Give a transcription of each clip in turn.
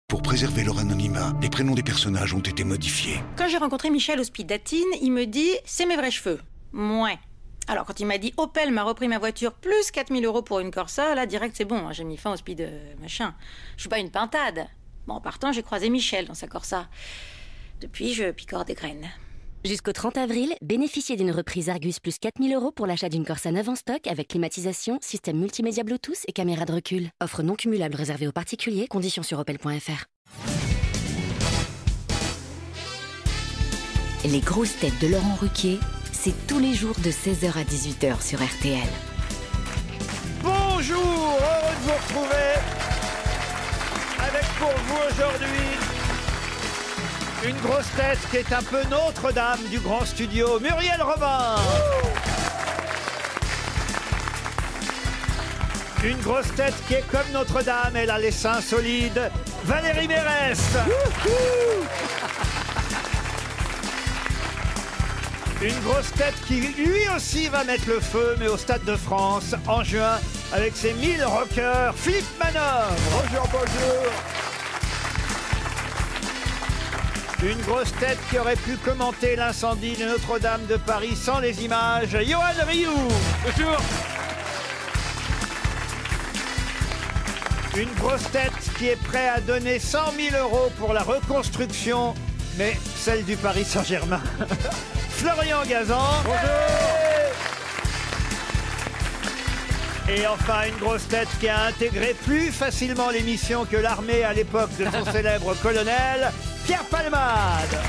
Pour préserver leur anonymat, les prénoms des personnages ont été modifiés. Quand j'ai rencontré Michel au Speed Dating, il me dit « c'est mes vrais cheveux ». Mouais. Alors quand il m'a dit « Opel m'a repris ma voiture plus 4000 € pour une Corsa », là direct c'est bon, hein, j'ai mis fin au Speed machin. Je suis pas une pintade. Bon, en partant, j'ai croisé Michel dans sa Corsa. Depuis, je picore des graines. Jusqu'au 30 avril, bénéficiez d'une reprise Argus plus 4000 € pour l'achat d'une Corsa neuve en stock avec climatisation, système multimédia Bluetooth et caméra de recul. Offre non cumulable réservée aux particuliers, conditions sur opel.fr. Les grosses têtes de Laurent Ruquier, c'est tous les jours de 16h à 18h sur RTL. Bonjour, heureux de vous retrouver avec pour vous aujourd'hui une grosse tête qui est un peu Notre-Dame du grand studio, Muriel Robin. Une grosse tête qui est comme Notre-Dame, elle a les seins solides, Valérie Mérès. Une grosse tête qui lui aussi va mettre le feu, mais au Stade de France en juin avec ses 1000 rockers, Philippe Manœuvre. Bonjour, bonjour. Une grosse tête qui aurait pu commenter l'incendie de Notre-Dame de Paris sans les images, Johan Rioux. Bonjour. Une grosse tête qui est prête à donner 100 000 € pour la reconstruction, mais celle du Paris Saint-Germain. Florian Gazan. Bonjour. Et enfin, une grosse tête qui a intégré plus facilement l'émission que l'armée à l'époque de son célèbre colonel, Pierre Palmade.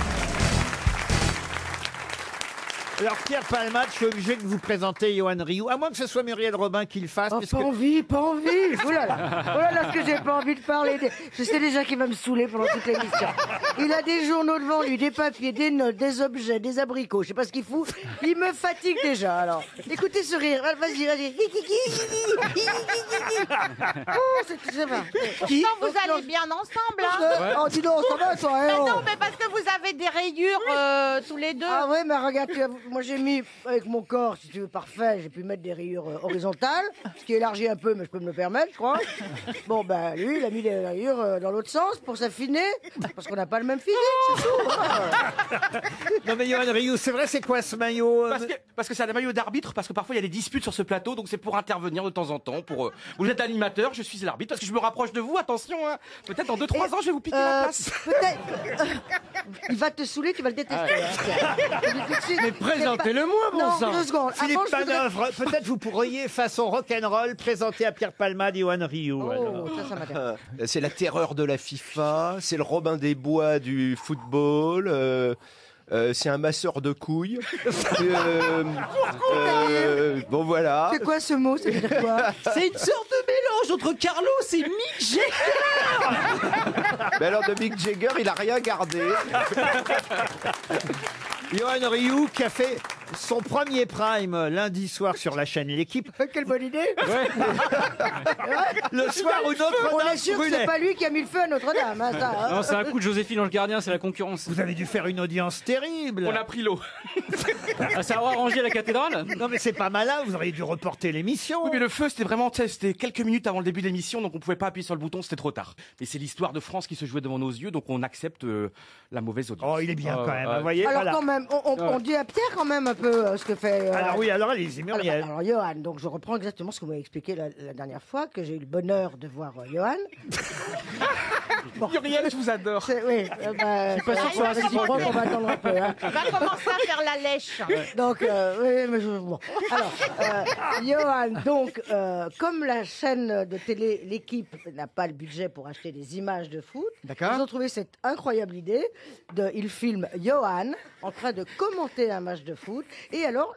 Alors, Pierre Palmade, je suis obligé de vous présenter Johan Rioux, à moins que ce soit Muriel Robin qui le fasse. Oh, pas envie, pas envie. Oh là là, ce que j'ai pas envie de parler. Je sais déjà qu'il va me saouler pendant toute l'émission. Il a des journaux devant lui, des papiers, des notes, des objets, des abricots. Je sais pas ce qu'il fout. Il me fatigue déjà, alors. Écoutez ce rire. Vas-y, vas-y. Oh, ça va. Pourtant, vous allez bien ensemble, hein. Ouais. Oh, dis donc, ça va, toi, hein, Mais oh. non, mais parce que vous avez des rayures tous les deux. Ah ouais, mais regarde, moi j'ai mis, avec mon corps, si tu veux, parfait, j'ai pu mettre des rayures horizontales, ce qui élargit un peu, mais je peux me le permettre, je crois. Bon, ben, lui, il a mis des rayures dans l'autre sens pour s'affiner, parce qu'on n'a pas le même physique, c'est tout. Non mais Johan Rioux, c'est vrai, c'est quoi ce maillot? Parce que c'est un maillot d'arbitre, parce que parfois il y a des disputes sur ce plateau, donc c'est pour intervenir de temps en temps. Vous êtes animateur, je suis l'arbitre, parce que je me rapproche de vous, attention, hein. Peut-être dans 2-3 ans je vais vous piquer la place. Peut-être. Il va te saouler, tu vas le détester. Mais présentez-le-moi, bon non, sang. 2 secondes. Philippe Avant, Manœuvre, peut-être vous pourriez, façon rock'n'roll, présenter à Pierre Palmade Johan Rioux. Oh, ça m'intéresse. C'est la terreur de la FIFA, c'est le Robin des Bois du football, c'est un masseur de couilles. Bon voilà. C'est quoi ce mot? Ça veut dire quoi? C'est une sorte de mélange entre Carlos et Mick Jagger. Mais alors de Mick Jagger, il a rien gardé. Johan Rioux qui a fait son premier prime lundi soir sur la chaîne L'équipe. Quelle bonne idée. Le soir où On Notre-Dame est sûr que c'est brûlait. pas lui qui a mis le feu à Notre-Dame, hein, ça, hein. Non, c'est un coup de Joséphine dans le gardien, c'est la concurrence. Vous avez dû faire une audience terrible. On a pris l'eau. Ah, ça aura rangé la cathédrale. Non mais c'est pas malin, vous auriez dû reporter l'émission. Oui, mais le feu, c'était vraiment, tu sais, c'était quelques minutes avant le début de l'émission, donc on pouvait pas appuyer sur le bouton, c'était trop tard. Mais c'est l'histoire de France qui se jouait devant nos yeux, donc on accepte la mauvaise audience. Oh, il est bien quand même, ouais. vous voyez. Alors voilà. quand même, on dit à Pierre quand même un peu ce que fait... Alors oui, alors allez-y, Muriel. Alors Johan, donc je reprends exactement ce que vous m'avez expliqué la dernière fois, que j'ai eu le bonheur de voir Johan. Muriel, je vous adore. Oui, je suis pas sûr que ce soit réciproque, on va attendre un peu. Hein. On va commencer à faire la lèche. Donc, oui, mais bon. Alors, Johan, donc, comme la chaîne de télé, l'équipe n'a pas le budget pour acheter des images de foot, ils ont trouvé cette incroyable idée il filme Johan en train de commenter un match de foot, et alors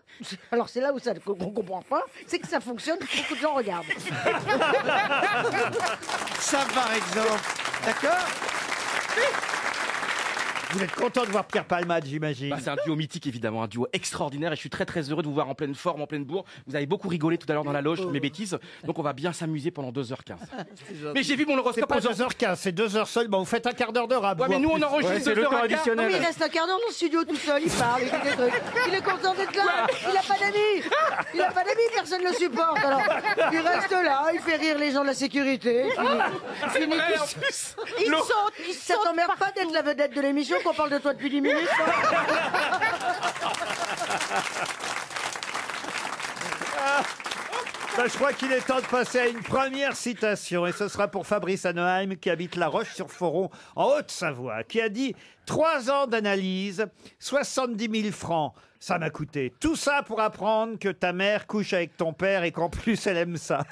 c'est là où qu'on comprend pas, c'est que ça fonctionne, beaucoup de gens regardent. Ça par exemple. D'accord. Vous êtes content de voir Pierre Palmade, j'imagine. Bah, c'est un duo mythique, évidemment, un duo extraordinaire. Et je suis très très heureux de vous voir en pleine forme, en pleine bourre. Vous avez beaucoup rigolé tout à l'heure dans la loge, mes bêtises. Donc on va bien s'amuser pendant 2h15. Mais j'ai vu mon C'est horoscope pas aux 2h15, c'est 2h seulement. Vous faites un quart d'heure de rap. Ouais, mais nous on enregistre c'est le 2h15. temps Non, additionnel. mais il reste un quart d'heure dans le studio tout seul, il parle, il fait des trucs. Il est content d'être là, il a pas d'amis. Il a pas d'amis, personne ne le supporte. Alors, il reste là, il fait rire les gens de la sécurité. Il finit Il saute, il Ça saute. t'emmerde pas d'être la vedette de l'émission, qu'on parle de toi depuis 10 minutes Bah, je crois qu'il est temps de passer à une première citation. Et ce sera pour Fabrice Hanneheim, qui habite La Roche-sur-Foron, en Haute-Savoie, qui a dit « 3 ans d'analyse, 70 000 francs. Ça m'a coûté. Tout ça pour apprendre que ta mère couche avec ton père et qu'en plus elle aime ça. »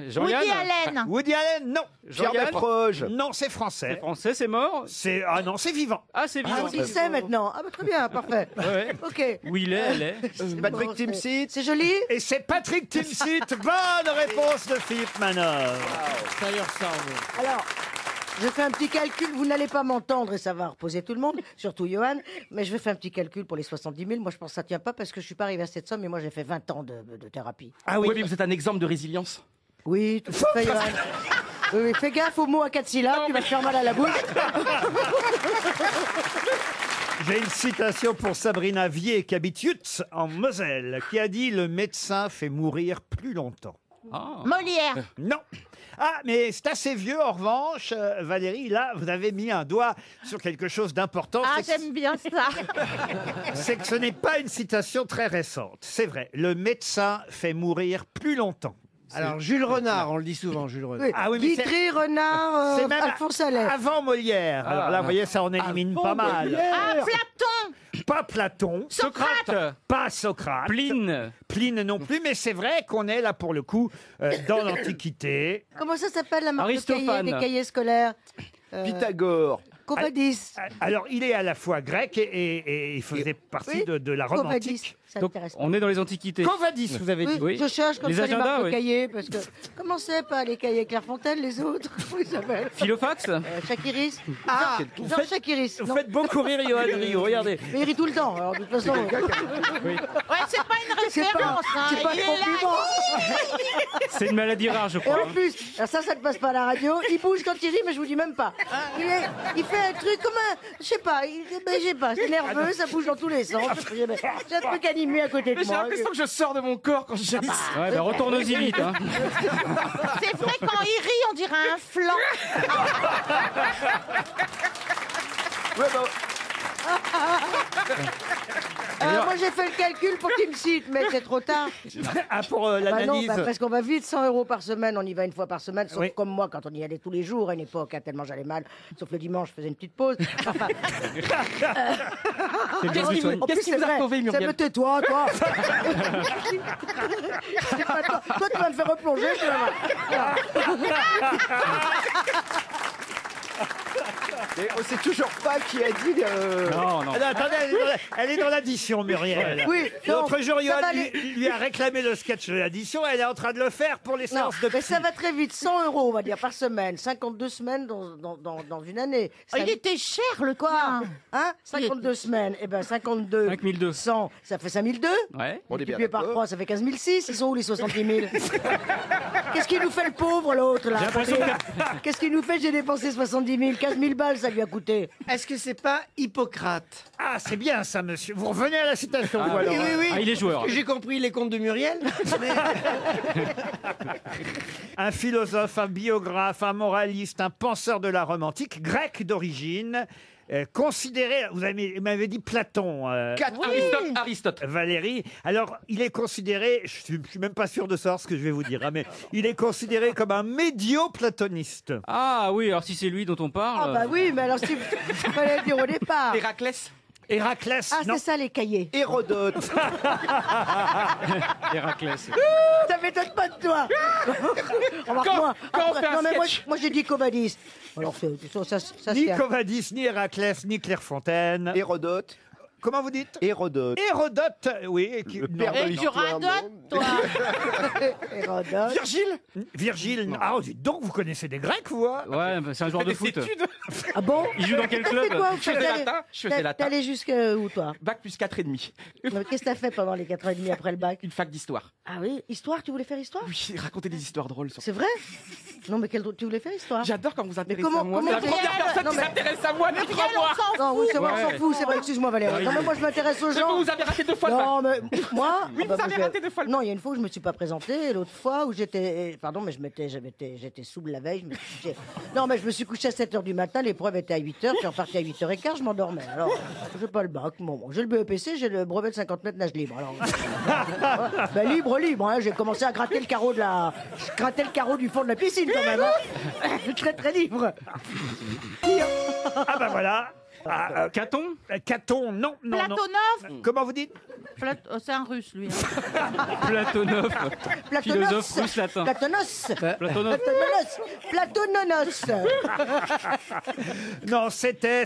Jean-Yann. Woody Allen. Woody Allen, non. Pierre Jean-Yann. Desproges. Non, c'est C'est français. français, c'est mort. Ah non, c'est vivant. Ah, c'est vivant. Ah, il sait maintenant. Ah, bah, très bien, parfait. Ouais. Ok. Où il est, elle est. Patrick Bon, Timsit. C'est joli. Et c'est Patrick Timsit. Bonne réponse de Philippe Manœuvre. Ça y ressemble. Alors, je fais un petit calcul. Vous n'allez pas m'entendre et ça va reposer tout le monde, surtout Johan. Mais je vais faire un petit calcul pour les 70 000. Moi, je pense que ça tient pas parce que je suis pas arrivé à cette somme. Mais moi, j'ai fait 20 ans de thérapie. Ah Oui, oui. mais vous êtes un exemple de résilience. Oui, tout à fait, Johan. Oui, oui, fais gaffe aux mots à 4 syllabes, tu vas te faire mal à la bouche. J'ai une citation pour Sabrina Vier, qui habite Yutz, en Moselle, qui a dit « Le médecin fait mourir plus longtemps Ah. Molière. ». Non. Ah, mais c'est assez vieux, en revanche, Valérie, là, vous avez mis un doigt sur quelque chose d'important. Ah, c'est que- j'aime bien ça. c'est que ce n'est pas une citation très récente. C'est vrai, le médecin fait mourir plus longtemps. Alors, Jules Renard, on le dit souvent, Jules Renard. Oui. Ah oui, mais Guitry, Renard, c'est même Alphonse Allais. avant Molière. Alors là, vous voyez, ça en élimine pas mal. Ah, Platon. Pas Platon, Socrate. pas Socrate. Pline. Pline non plus, mais c'est vrai qu'on est là pour le coup dans l'Antiquité. Comment ça s'appelle la marque de Aristophane. cahiers, des cahiers scolaires Pythagore. Covadis. Alors, il est à la fois grec et il faisait partie Oui, de la Covadis. romantique. Ça Donc, m'intéresse. on est dans les antiquités. Covadis, vous avez Oui, dit. Oui. je cherche comme Les ça les agendas, marques de oui. cahiers, parce que comment c'est pas les cahiers Clairefontaine, les autres Comment ils s'appellent Philofax. Chakiris. Ah, Jean Chakiris. vous Non. faites beaucoup rire, Johan Rio, regardez. Mais il rit tout le temps, alors de toute façon. Ouais, c'est pas une C'est pas, référence. hein. c'est pas Il un est là. compliment. C'est une maladie rare, je Et crois. en plus, alors ça ne passe pas à la radio. Il bouge quand il rit, mais je vous dis même pas. Il fait un truc comme un, je sais pas, c'est nerveux, ça bouge dans tous les sens. J'ai un truc animé à côté de Mais j'ai moi. l'impression que je sors de mon corps quand je dis ça. Ouais, bah retourne-y vite. Hein. C'est vrai, quand il rit, on dirait un flanc. Ouais, bah, Moi j'ai fait le calcul pour qu'il me cite, mais c'est trop tard. Ah, pour Bah non, l'analyse. parce qu'on va vite, 100 € par semaine, on y va une fois par semaine, sauf Oui. comme moi quand on y allait tous les jours à une époque, hein, tellement j'allais mal, sauf le dimanche, je faisais une petite pause. Enfin, C'est bien en soigné. plus, Qu'est-ce qui c'est vous a vrai, sauvé, ça Muriel me tais-toi, toi. C'est pas toi. Toi, tu vas me faire replonger, tu vas voir. mais on sait toujours pas qui a dit. Non, non. Ah non, attendez, elle est dans l'addition, Muriel. Oui, L'autre non, jour, ça Johan va lui a réclamé le sketch de l'addition. Elle est en train de le faire pour les Non, séances de mais psy. ça va très vite, 100 €, on va dire, par semaine, 52 semaines dans une année. Oh, il était cher, le Quoi coin. Hein 52 semaines, et ben 52, 5002. 100, ça fait 5002. Ouais. On est bien Multiplié par d'accord. 3, ça fait 15 006. Ils sont où les 70 000 Qu'est-ce qu'il nous fait le pauvre, l'autre, là J'ai l'impression Qu'est-ce qu'il nous fait? J'ai dépensé 70 000, 15 000 balles, ça lui a coûté. Est-ce que c'est pas Hippocrate? Ah, c'est bien ça, monsieur. Vous revenez à la citation, vous, Ah, alors. oui. Ah, il est joueur. J'ai compris les contes de Muriel. mais- Un philosophe, un biographe, un moraliste, un penseur de la romantique, grec d'origine, considéré, vous m'avez dit Platon, Aristote. Valérie. Alors, il est considéré, je suis même pas sûr de savoir ce que je vais vous dire, hein, mais il est considéré comme un médio-platoniste. Ah oui, alors si c'est lui dont on parle. Ah bah oui, mais alors si il fallait le dire au départ. Héraclès. Héraclès, Ah, non. c'est ça les cahiers. Hérodote. Héraclès. Ça m'étonne pas de toi. Remarque-moi. quand on après- fait un non, mais sketch. moi j'ai dit Covadis. Alors ça se Ni tient. Covadis, ni Héraclès, ni Clairefontaine. Hérodote. Comment vous dites? Hérodote. Hérodote, oui. Le père de Et tu l'histoire, radotes, non. toi. Hérodote. Virgile. Virgile. Ah, dites donc, vous connaissez des Grecs, vous hein? Ouais, bah, c'est un joueur de foot. Ah bon? Il joue dans quel T'as club? fait quoi? Je faisais latin. Je faisais T'es latin. allé jusqu'où, toi? Bac plus 4,5. Mais qu'est-ce que t'as fait pendant les 4 ans et demi après le bac? Une fac d'histoire. Ah oui, histoire, tu voulais faire histoire? Oui, raconter des histoires drôles. C'est vrai? Non, mais tu voulais faire histoire? J'adore quand vous intéressez comment- à moi. comment C'est la tu- première personne Non, qui mais- s'intéresse à moi depuis 3 mois. Non, oui, c'est vrai, on Ouais. s'en fout, c'est vrai, excuse-moi Valérie. Non, mais moi je m'intéresse aux Mais gens. vous avez raté 2 fois le bac. Non, mais moi. Oui, bah, vous avez bah, raté 2 fois le Non, il y a une fois où je me suis pas présentée, et l'autre fois où j'étais. Pardon, mais j'étais souple la veille. Non, mais je me suis couché à 7h du matin, l'épreuve était à 8h, je suis reparti à 8h15, je m'endormais. Alors, j'ai pas le bac. Bon, j'ai le BEPC, j'ai le brevet de 50 mètres nage libre. Alors, ben, libre, hein, j'ai commencé à gratter le carreau je grattais le carreau du fond de la piscine quand même. Hein. Très très libre. Ah, bah voilà. Caton? Caton, non, non, non. Platonov. Comment vous dites? C'est un russe, lui. Hein. Platonov. Philosophe russe latin. Platonos. Platonov. Platononos. Non, c'était.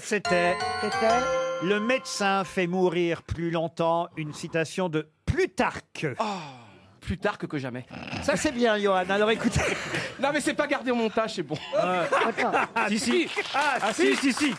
Le médecin fait mourir plus longtemps. Une citation de Plutarque. Plus tard que jamais. Ça, c'est bien, Johan. Alors écoutez. Non, mais c'est pas gardé au montage, c'est bon. Si, si. Ah, si.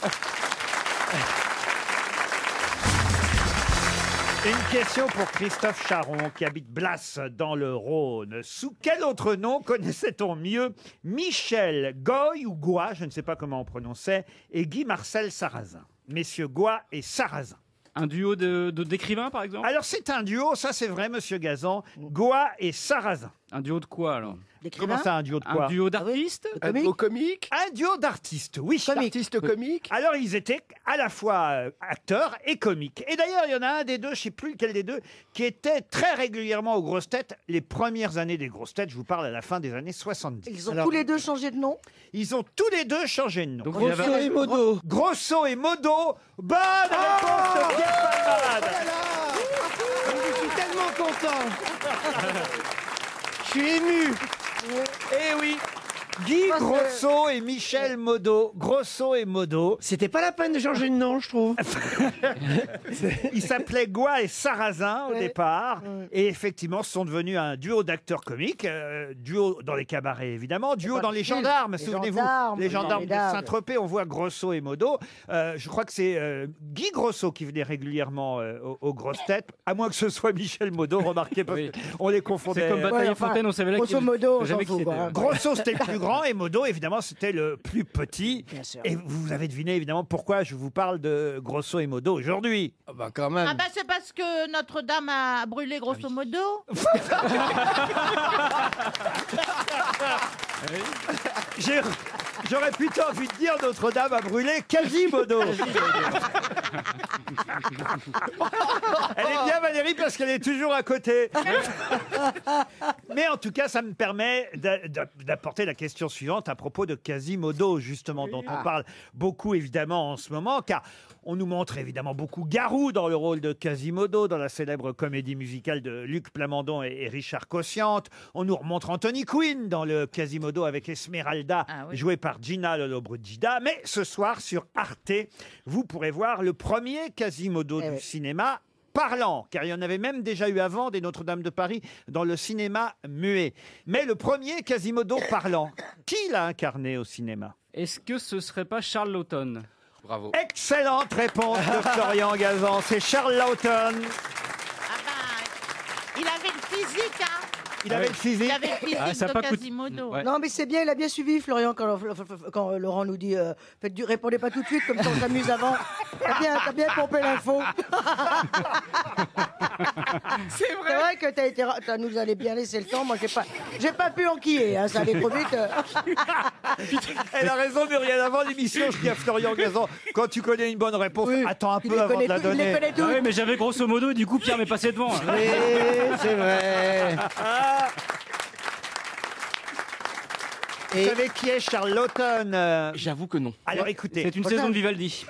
Une question pour Christophe Charon, qui habite Blas, dans le Rhône. Sous quel autre nom connaissait-on mieux Michel Goy ou Goy, je ne sais pas comment on prononçait, et Guy-Marcel Sarrazin? Messieurs Goy et Sarrazin. Un duo d'écrivains, par exemple? Alors, c'est un duo, ça c'est vrai, monsieur Gazan. Goy et Sarrazin. Un duo de quoi, alors? Comment ça, un duo de quoi? Un duo d'artistes? Un duo comique? Un duo d'artistes, oui. Artiste comique? Alors, ils étaient à la fois acteurs et comiques. Et d'ailleurs, il y en a un des deux, je ne sais plus lequel des deux, qui était très régulièrement aux grosses têtes les premières années des grosses têtes. Je vous parle à la fin des années 70. Ils ont tous les deux changé de nom? Ils ont tous les deux changé de nom. Donc, Grosso et Modo. Grosso et Modo. Bonne réponse de Pierre Palmade. Je suis tellement content. Je suis ému. Eh oui, Guy Grosso et Michel Modo. Grosso et Modo. C'était pas la peine de changer de nom, je trouve. Ils s'appelaient Goy et Sarrazin au départ. Et effectivement, ce sont devenus un duo d'acteurs comiques. Duo dans les cabarets, évidemment. Duo dans les gendarmes. Souvenez-vous, les gendarmes de Saint-Tropez. On voit Grosso et Modo. Je crois que c'est Guy Grosso qui venait régulièrement aux grosses têtes. À moins que ce soit Michel Modo, remarquez, parce Oui. qu'on les confondait. C'est comme Bataille Fontaine, on savait là Grosso modo, on jamais s'en qui fout, c'était. quoi. Grosso, c'était le plus grand et Modo, évidemment, c'était le plus petit. Bien sûr. Et vous avez deviné, évidemment, pourquoi je vous parle de Grosso et Modo aujourd'hui. Ah bah quand même. Ah bah c'est parce que Notre-Dame a brûlé grosso modo. J'aurais plutôt envie de dire Notre-Dame a brûlé Quasimodo. Elle est bien, Valérie, parce qu'elle est toujours à côté. Mais en tout cas, ça me permet d'apporter la question suivante à propos de Quasimodo, justement, dont on parle beaucoup, évidemment, en ce moment, car on nous montre évidemment beaucoup Garou dans le rôle de Quasimodo, dans la célèbre comédie musicale de Luc Plamondon et Richard Cossiante. On nous remontre Anthony Quinn dans le Quasimodo avec Esmeralda, joué par Gina Lollobrigida. Mais ce soir, sur Arte, vous pourrez voir le premier Quasimodo du cinéma parlant, car il y en avait même déjà eu avant des Notre-Dame de Paris dans le cinéma muet. Mais le premier Quasimodo parlant, qui l'a incarné au cinéma? Est-ce que ce serait pas Charles Laughton? Bravo. Excellente réponse de Florian Gazan, c'est Charles Laughton. Ah bah, il avait le physique, hein. Il avait le physique. Il avait le physique de Quasimodo. Ouais. Non, mais c'est bien, il a bien suivi, Florian, quand Laurent nous dit répondez pas tout de suite, comme ça on s'amuse avant. T'as bien pompé l'info. C'est C'est vrai que t'as nous allé bien laisser le temps. Moi, j'ai pas pu enquiller, hein, ça allait trop vite. Elle a raison, Muriel. Avant l'émission, je dis à Florian Gazan, quand tu connais une bonne réponse, attends un peu avant de la donner. Ah oui, mais j'avais grosso modo, et du coup, Pierre m'est passé devant. Oui, c'est vrai. Vous savez qui est Charles Laughton? J'avoue que non. Alors écoutez, C'est une saison de Vivaldi.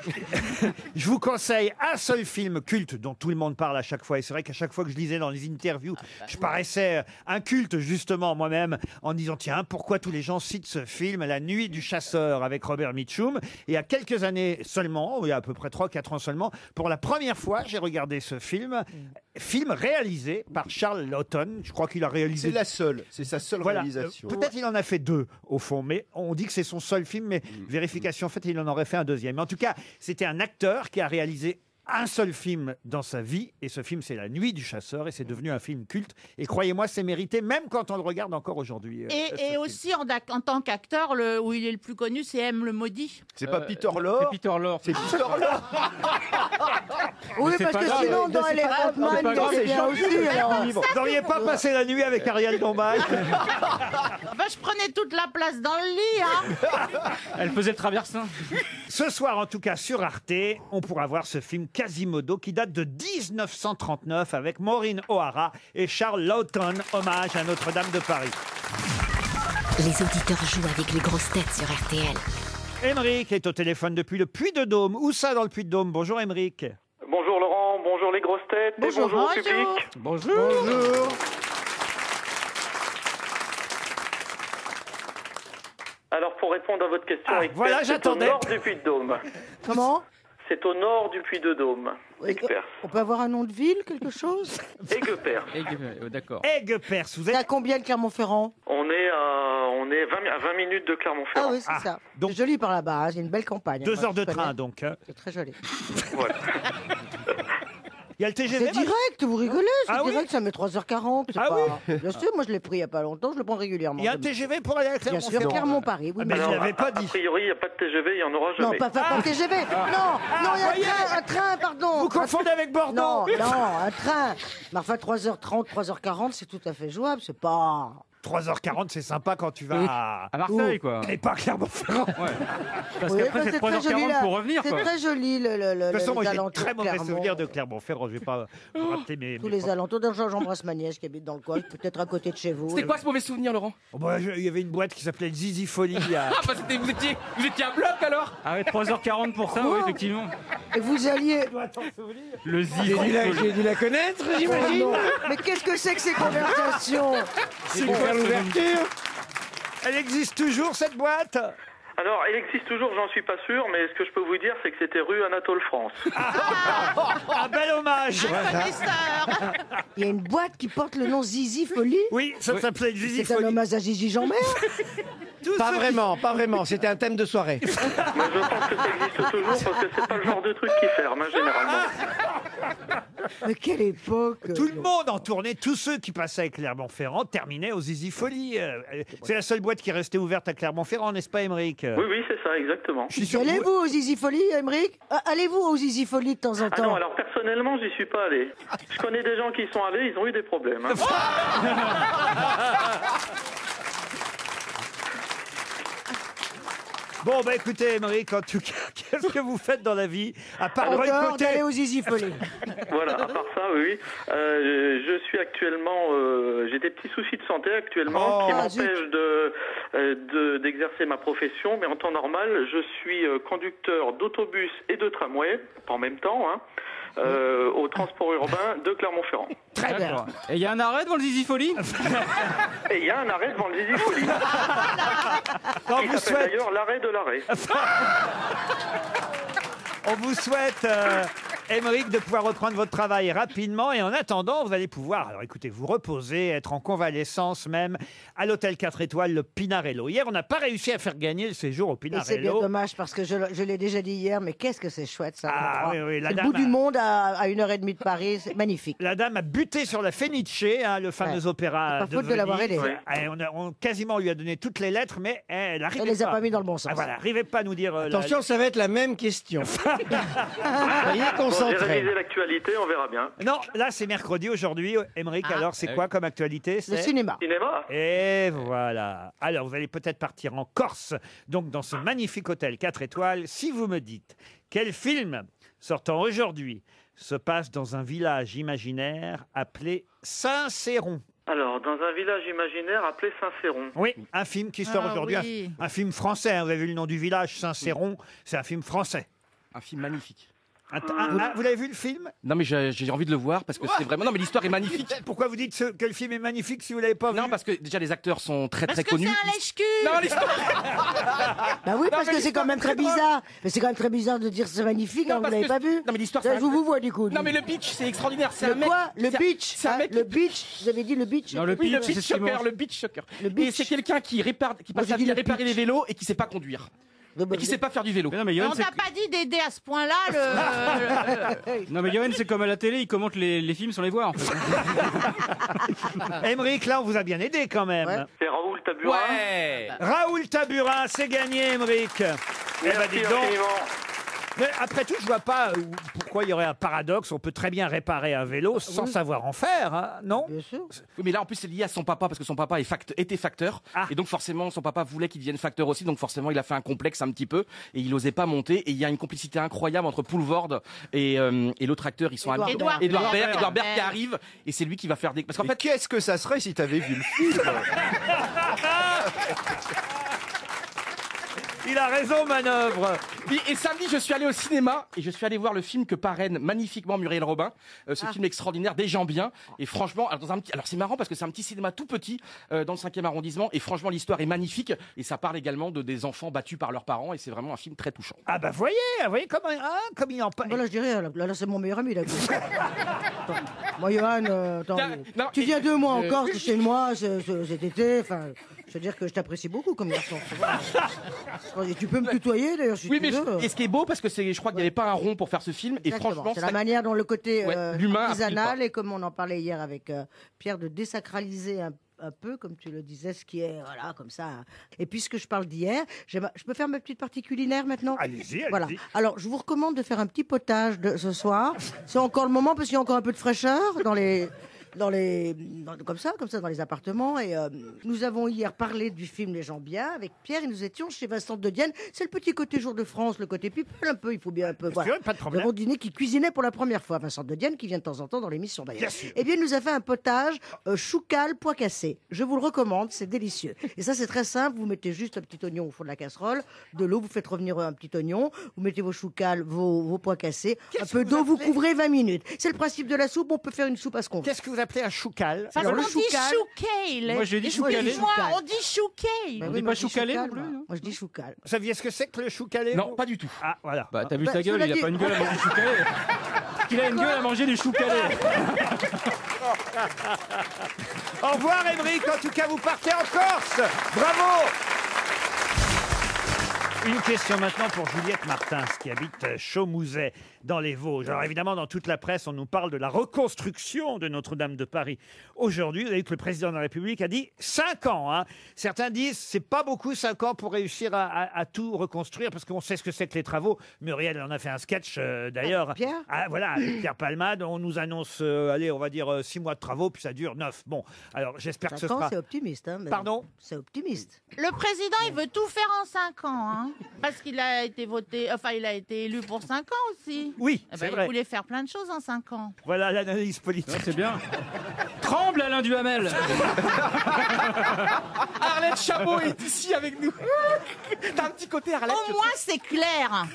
je vous conseille un seul film culte dont tout le monde parle à chaque fois. Et c'est vrai qu'à chaque fois que je lisais dans les interviews, je paraissais inculte justement moi-même en disant tiens, pourquoi tous les gens citent ce film, La Nuit du Chasseur avec Robert Mitchum. Et il y a quelques années seulement, il y a à peu près 3-4 ans seulement, pour la première fois, j'ai regardé ce film. Film réalisé par Charles Laughton. Je crois qu'il a réalisé... C'est sa seule Voilà. réalisation. Peut-être il en a fait 2 au fond, mais on dit que c'est son seul film, mais vérification faite, il en aurait fait un deuxième. Mais en tout cas, c'était un acteur qui a réalisé un seul film dans sa vie, et ce film c'est La Nuit du Chasseur, et c'est devenu un film culte. Et croyez-moi, c'est mérité, même quand on le regarde encore aujourd'hui. Et aussi, en tant qu'acteur, où il est le plus connu, c'est M. le Maudit. C'est pas Peter Lorre. C'est Peter Lorre. C'est Peter Lorre. Oui, c'est parce pas que grave, sinon, dans c'est les pas grave, Ant-Man, c'est pas grave, il c'est est bien Jean-Luc aussi. alors. Vous n'auriez pas passé la nuit avec Ariel Dombal? Je prenais toute la place dans le lit, hein. Elle faisait le traversin. Ce soir, en tout cas, sur Arte, on pourra voir ce film Quasimodo qui date de 1939 avec Maureen O'Hara et Charles Laughton, hommage à Notre-Dame de Paris. Les auditeurs jouent avec les grosses têtes sur RTL. Émeric est au téléphone depuis le Puy-de-Dôme. Où ça dans le Puy-de-Dôme? Bonjour Émeric. Bonjour Laurent, bonjour les grosses têtes, Bonjour, et bonjour au bonjour. public. Bonjour. Alors pour répondre à votre question, Ah, expert, voilà, c'est au j'attendais. nord du Puy-de-Dôme. Comment? C'est au nord du Puy-de-Dôme. Expert. On peut avoir un nom de ville, quelque chose? Aiguepère. D'accord. Aiguepers, vous C'est à êtes... combien de Clermont-Ferrand? On est à 20 minutes de Clermont-Ferrand. Ah oui, c'est ça. donc- C'est joli par là-bas, hein, c'est une belle campagne. 2 Moi, heures de je connais. train donc. C'est très joli. Voilà. Il y a le TGV. C'est direct, vous rigolez, c'est Ah oui direct, ça met 3h40. c'est Ah pas... Bien sûr, moi je l'ai pris il n'y a pas longtemps, je le prends régulièrement. Il y a un TGV pour aller à Bien sûr, Clermont-Ferrand. Clermont-Paris, oui. Ah, mais je Alors, l'avais pas a dit. priori, il n'y a pas de TGV, il n'y en aura Non, jamais. pas TGV. Non, non, il y voyez a un train, pardon. Vous confondez avec Bordeaux. Non, un train. Mais enfin, 3h30, 3h40, c'est tout à fait jouable, c'est pas... 3h40, c'est sympa quand tu vas À Marseille, quoi. Et pas à Clermont-Ferrand. Ouais. Parce Oui, qu'après, enfin, c'est très joli, 3h40 là. pour revenir, C'est quoi. très joli, le De toute façon, moi, les j'ai alentours très de mauvais Clermont. souvenirs de Clermont-Ferrand. Je vais pas vous rappeler mes... Tous les alentours. D'ailleurs, j'embrasse ma nièce qui habite dans le coin, peut-être à côté de chez vous. C'était quoi ce mauvais souvenir, Laurent? Oh, bah, il y avait une boîte qui s'appelait Zizi Folie. Ah, bah vous étiez un bloc alors? Ah ouais, 3h40 pour ça, oui, effectivement. Et vous alliez... Le J'ai zizi. dû la connaître, Oh j'imagine. non. Mais qu'est-ce que c'est que ces conversations? C'est pour faire l'ouverture. Elle existe toujours, cette boîte? Alors, elle existe toujours, j'en suis pas sûr, mais ce que je peux vous dire, c'est que c'était rue Anatole France. Un bel hommage. Connaisseur. Il y a une boîte qui porte le nom Zizi Folie? Oui, ça s'appelait Zizi C'est un Folie. hommage à Gigi Jean-Mer? Tous Pas ceux qui- vraiment, pas vraiment. C'était un thème de soirée. Mais je pense que ça existe toujours parce que c'est pas le genre de truc qui ferme, hein, généralement. Mais quelle époque! Tout le monde en tournée, tous ceux qui passaient à Clermont-Ferrand terminaient aux Zizi Folie. C'est la seule boîte qui restait ouverte à Clermont-Ferrand, n'est-ce pas, Émeric? Oui, oui, c'est ça, exactement. Je suis sûr que vous- Allez-vous aux Zizi Folie, Émeric? Allez-vous aux Zizi Folie de temps en Ah temps? non, alors personnellement, j'y suis pas allé. Je connais des gens qui y sont allés, ils ont eu des problèmes. hein. Bon, bah écoutez, Émeric, en tout cas, qu'est-ce que vous faites dans la vie? À part En dehors boycotter. d'aller aux Zizi Folie. Voilà, à part ça, oui, oui. Je suis actuellement, j'ai des petits soucis de santé actuellement Oh, qui zut. m'empêchent d'exercer ma profession, mais en temps normal, je suis conducteur d'autobus et de tramway en même temps, hein, au transport urbain de Clermont-Ferrand. Très bien. D'accord. Et il y a un arrêt devant le zizi folie? Et il y a un arrêt devant le Zizi Folie. On Qui vous s'appelle souhaite, d'ailleurs l'arrêt de l'arrêt. on vous souhaite, Émeric, de pouvoir reprendre votre travail rapidement. Et en attendant, vous allez pouvoir, alors écoutez, vous reposer, être en convalescence même, à l'hôtel 4 étoiles, le Pinarello. Hier, on n'a pas réussi à faire gagner le séjour au Et c'est bien Pinarello. dommage parce que je l'ai déjà dit hier, mais qu'est-ce que c'est chouette ça. Ah, l'endroit. oui, oui, la C'est le dame bout du a- monde à 1h30 de Paris, c'est magnifique. La dame a buté sur la Fenice, hein, le fameux Ouais. opéra C'est pas faute de l'avoir Venise. aidé. Ouais. On quasiment lui a donné toutes les lettres, mais elle Elle n'arrivait les a pas. pas mis dans le bon sens. Ah, voilà, arrivait pas à nous dire. Attention, ça va être la même question. Soyez Bon, j'ai concentrés. révisé l'actualité, on verra bien. Non, là c'est mercredi aujourd'hui. Émeric, alors c'est quoi comme actualité? Le C'est cinéma. Cinéma. Et voilà. Alors, vous allez peut-être partir en Corse, donc dans ce magnifique hôtel 4 étoiles, si vous me dites quel film sortant aujourd'hui se passe dans un village imaginaire appelé Saint-Céron. Alors, dans un village imaginaire appelé Saint-Céron. Oui, un film qui sort aujourd'hui, oui. un film français. Hein, vous avez vu le nom du village, Saint-Céron, c'est un film français. Un film magnifique. Vous l'avez vu le film? Non mais j'ai envie de le voir parce que c'est vraiment... Non mais l'histoire est magnifique. Pourquoi vous dites que le film est magnifique si vous l'avez pas vu? Non parce que déjà les acteurs sont très Parce que connus. c'est un lèche-cul. Non l'histoire... Bah oui, parce mais que c'est quand même très bizarre. Mais c'est quand même très bizarre de dire c'est magnifique, alors vous l'avez pas vu. Non mais l'histoire... Ça, je vous vois du coup. Non mais le pitch c'est extraordinaire. C'est Le un mec... quoi? Le beach. C'est un mec... Le beach. Vous avez dit le beach. Non, le Oui, le pitch, beach c'est ce qu'il shocker, mange. le beach shocker. Le Et beach. c'est quelqu'un qui passe j'ai sa dit vie à le réparer pitch. les vélos et qui sait pas conduire. Et qui sait pas faire du vélo. Mais non, mais Johan, On t'a pas dit d'aider à ce point-là non, mais Johan, c'est comme à la télé, il commente les films sans les voir, en fait. Émeric, là, on vous a bien aidé quand même. Ouais. C'est Raoul Taburin. Ouais. Raoul Taburin, c'est gagné, Émeric. Eh ben, Merci dis donc. infiniment. Mais après tout, je vois pas pourquoi il y aurait un paradoxe. On peut très bien réparer un vélo sans savoir en faire, hein, non? Bien sûr. Oui, mais là en plus c'est lié à son papa parce que son papa était facteur et donc forcément son papa voulait qu'il devienne facteur aussi, donc forcément il a fait un complexe un petit peu et il osait pas monter et il y a une complicité incroyable entre Poulvord et l'autre acteur, ils sont amis. Édouard Edouard Baird qui Baird. arrive et c'est lui qui va faire des... Parce qu'en Mais fait qu'est-ce que ça serait si t'avais vu le film? Il a raison, Manœuvre. Et samedi, je suis allé au cinéma et je suis allé voir le film que parraine magnifiquement Muriel Robin. Ce film extraordinaire, Des gens bien. Et franchement, alors c'est marrant parce que c'est un petit cinéma tout petit dans le 5e arrondissement. Et franchement, l'histoire est magnifique. Et ça parle également des enfants battus par leurs parents. Et c'est vraiment un film très touchant. Ah bah voyez comme il en parle. Voilà, je dirais, là c'est mon meilleur ami. Là. Attends, moi, Johan, attends, Non, tu viens 2 mois encore chez moi cet été. Enfin, je veux dire que je t'apprécie beaucoup comme garçon. Et tu peux me tutoyer d'ailleurs si Oui, tu mais veux. et ce qui est beau parce que je crois qu'il n'y avait pas un rond pour faire ce film. Et Exactement. franchement, C'est la manière dont le côté l'humain a pris le artisanal pas. et comme on en parlait hier avec Pierre, de désacraliser un peu, comme tu le disais, ce qui est, voilà, comme ça. Et puisque je parle d'hier, je peux faire ma petite partie culinaire maintenant? Allez-y. Voilà. Alors, je vous recommande de faire un petit potage ce soir. C'est encore le moment parce qu'il y a encore un peu de fraîcheur comme ça, dans les appartements. Et nous avons hier parlé du film Les gens bien avec Pierre et nous étions chez Vincent de Dienne. C'est le petit côté Jour de France, le côté people un peu, il faut bien un peu. Voilà. Pas de problème. Nous avons dîné qui cuisinait pour la première fois, Vincent de Dienne, qui vient de temps en temps dans l'émission d'ailleurs. Bien sûr. Eh bien, il nous a fait un potage choucal, pois cassé. Je vous le recommande, c'est délicieux. Et ça, c'est très simple. Vous mettez juste un petit oignon au fond de la casserole, de l'eau, vous faites revenir un petit oignon, vous mettez vos choucals, vos pois cassés, un peu d'eau, vous couvrez 20 minutes. C'est le principe de la soupe. On peut faire une soupe à ce qu'on veut. Qu'est-ce que vous appelez un choucal? Alors, on le dit choucal- choucale. Moi, j'ai dit choucalé. Moi, on dit choucale. Ben On oui, dit moi, pas je choucalé choucal, non plus, moi. non Moi, je dis choucal. Vous saviez ce que c'est que le choucalé? Non, vous pas du tout. Ah, voilà. Bah, t'as vu Bah, sa gueule, cela il a dit- pas une gueule à manger du choucalé. Il a une gueule à manger du choucalé. Au revoir, Émeric. En tout cas, vous partez en Corse. Bravo. Une question maintenant pour Juliette Martins, qui habite Chaumouzet, dans les Vosges. Alors évidemment, dans toute la presse, on nous parle de la reconstruction de Notre-Dame de Paris. Aujourd'hui, vous avez vu que le président de la République a dit 5 ans. Hein. Certains disent c'est pas beaucoup 5 ans pour réussir à tout reconstruire, parce qu'on sait ce que c'est que les travaux. Muriel en a fait un sketch d'ailleurs. Pierre Voilà, avec Pierre Palmade. On nous annonce, allez, on va dire 6 mois de travaux, puis ça dure 9. Bon, alors j'espère que ce 5 ans, sera... c'est optimiste. Hein, mais Pardon? C'est optimiste. Le président, il veut tout faire en 5 ans, hein, parce qu'il a été voté, enfin, il a été élu pour 5 ans aussi. Oui, Eh c'est ben, vrai. il voulait faire plein de choses en 5 ans. Voilà l'analyse politique. Ouais, c'est bien. Tremble, Alain Duhamel. Arlette Chabot est ici avec nous. T'as un petit côté Arlette. Au moins, c'est clair.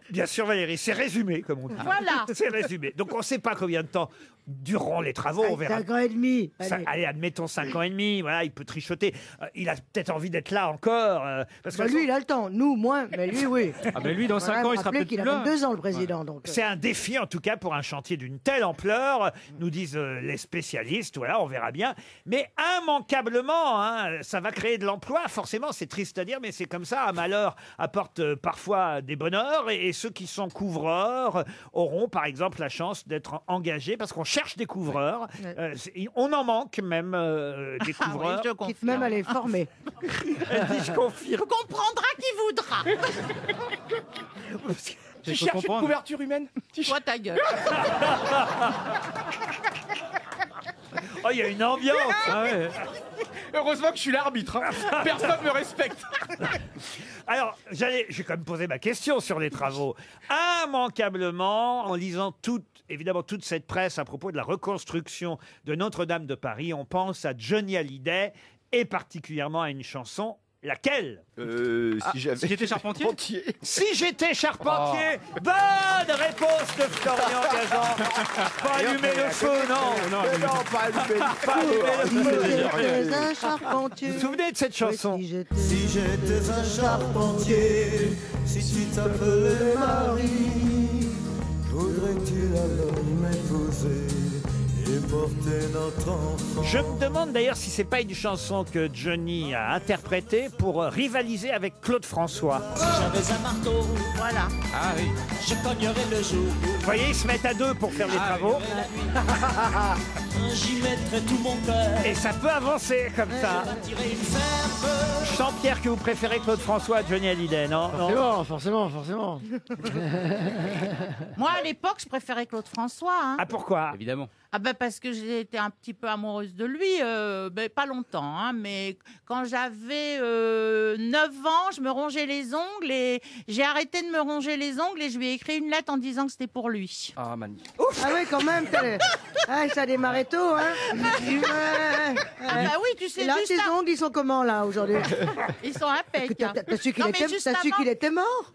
Bien sûr, Valérie, c'est résumé, comme on dit. Voilà. C'est résumé. Donc, on ne sait pas combien de temps dureront les travaux. On verra. 5 ans et demi. Allez, admettons 5 ans et demi. Voilà, il peut trichoter. Il a peut-être envie d'être là encore. Parce que Bah, lui, il a le temps. Nous, moins. Mais lui, oui. Ah, mais lui, dans 5 ans, il sera peut-être qu'il plus a là. 22 ans, le président. Donc, c'est un défi, en tout cas, pour un chantier d'une telle ampleur, nous disent les spécialistes. Voilà, on verra bien. Mais immanquablement, hein, ça va créer de l'emploi. Forcément, c'est triste à dire, mais c'est comme ça. Un malheur apporte parfois des bonheurs. Et ceux qui sont couvreurs auront, par exemple, la chance d'être engagés parce qu'on cherche des couvreurs. On en manque même des couvreurs. je Quitte même à les former. Elle dit, je confirme. Comprendra qui voudra. Tu faut cherches une comprendre. couverture humaine? Toi, ta gueule. Oh, il y a une ambiance. Ah ouais. Heureusement que je suis l'arbitre. Hein. Personne me respecte. Alors, j'ai quand même posé ma question sur les travaux. Immanquablement, en lisant évidemment toute cette presse à propos de la reconstruction de Notre-Dame de Paris, on pense à Johnny Hallyday et particulièrement à une chanson. Laquelle? Si j'étais charpentier. Si j'étais charpentier. Bonne réponse de Florian Gazan. Pas allumer le feu, non. Non, pas allumer J'étais un charpentier. Vous vous souvenez de cette chanson? Si j'étais un charpentier, si tu t'appelais Marie, voudrais-tu alors m'épouser et porter notre enfant? Je me demande d'ailleurs si c'est pas une chanson que Johnny a interprétée pour rivaliser avec Claude François. Si j'avais un marteau, voilà. Ah oui. Je cognerais le jour. Vous voyez, ils se mettent à deux pour faire les travaux. J'y mettrais tout mon cœur. Et ça peut avancer comme ça. Je sens, Pierre, que vous préférez Claude François à Johnny Hallyday, non? Forcément. Moi, à l'époque, je préférais Claude François. Hein. Ah, pourquoi? Évidemment. Ah ben parce que j'ai été un petit peu amoureuse de lui, pas longtemps, hein, mais quand j'avais 9 ans, je me rongeais les ongles et j'ai arrêté de me ronger les ongles et je lui ai écrit une lettre en disant que c'était pour lui. Ah, magnifique. Ah oui, quand même, ça a démarré tôt, hein. Ah bah oui, tu sais, là, juste tes ongles, ils sont comment, là, aujourd'hui? Ils sont impeccables. T'as su qu'il était mort?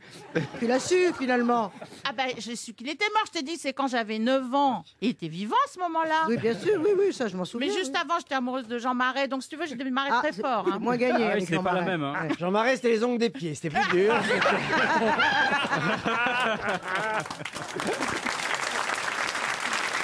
Tu l'as su, finalement? Ah bah, j'ai su qu'il était mort, je t'ai dit, c'est quand j'avais 9 ans. Il était vivant à ce moment-là. Oui, bien sûr, oui, ça, je m'en souviens. Mais juste avant, j'étais amoureuse de Jean Marais, donc si tu veux, j'ai démarré très fort. Hein. Moins gagné. Ah oui, avec c'était Jean pas la Marais. même. Hein. Ouais, Jean Marais, c'était les ongles des pieds, c'était plus dur.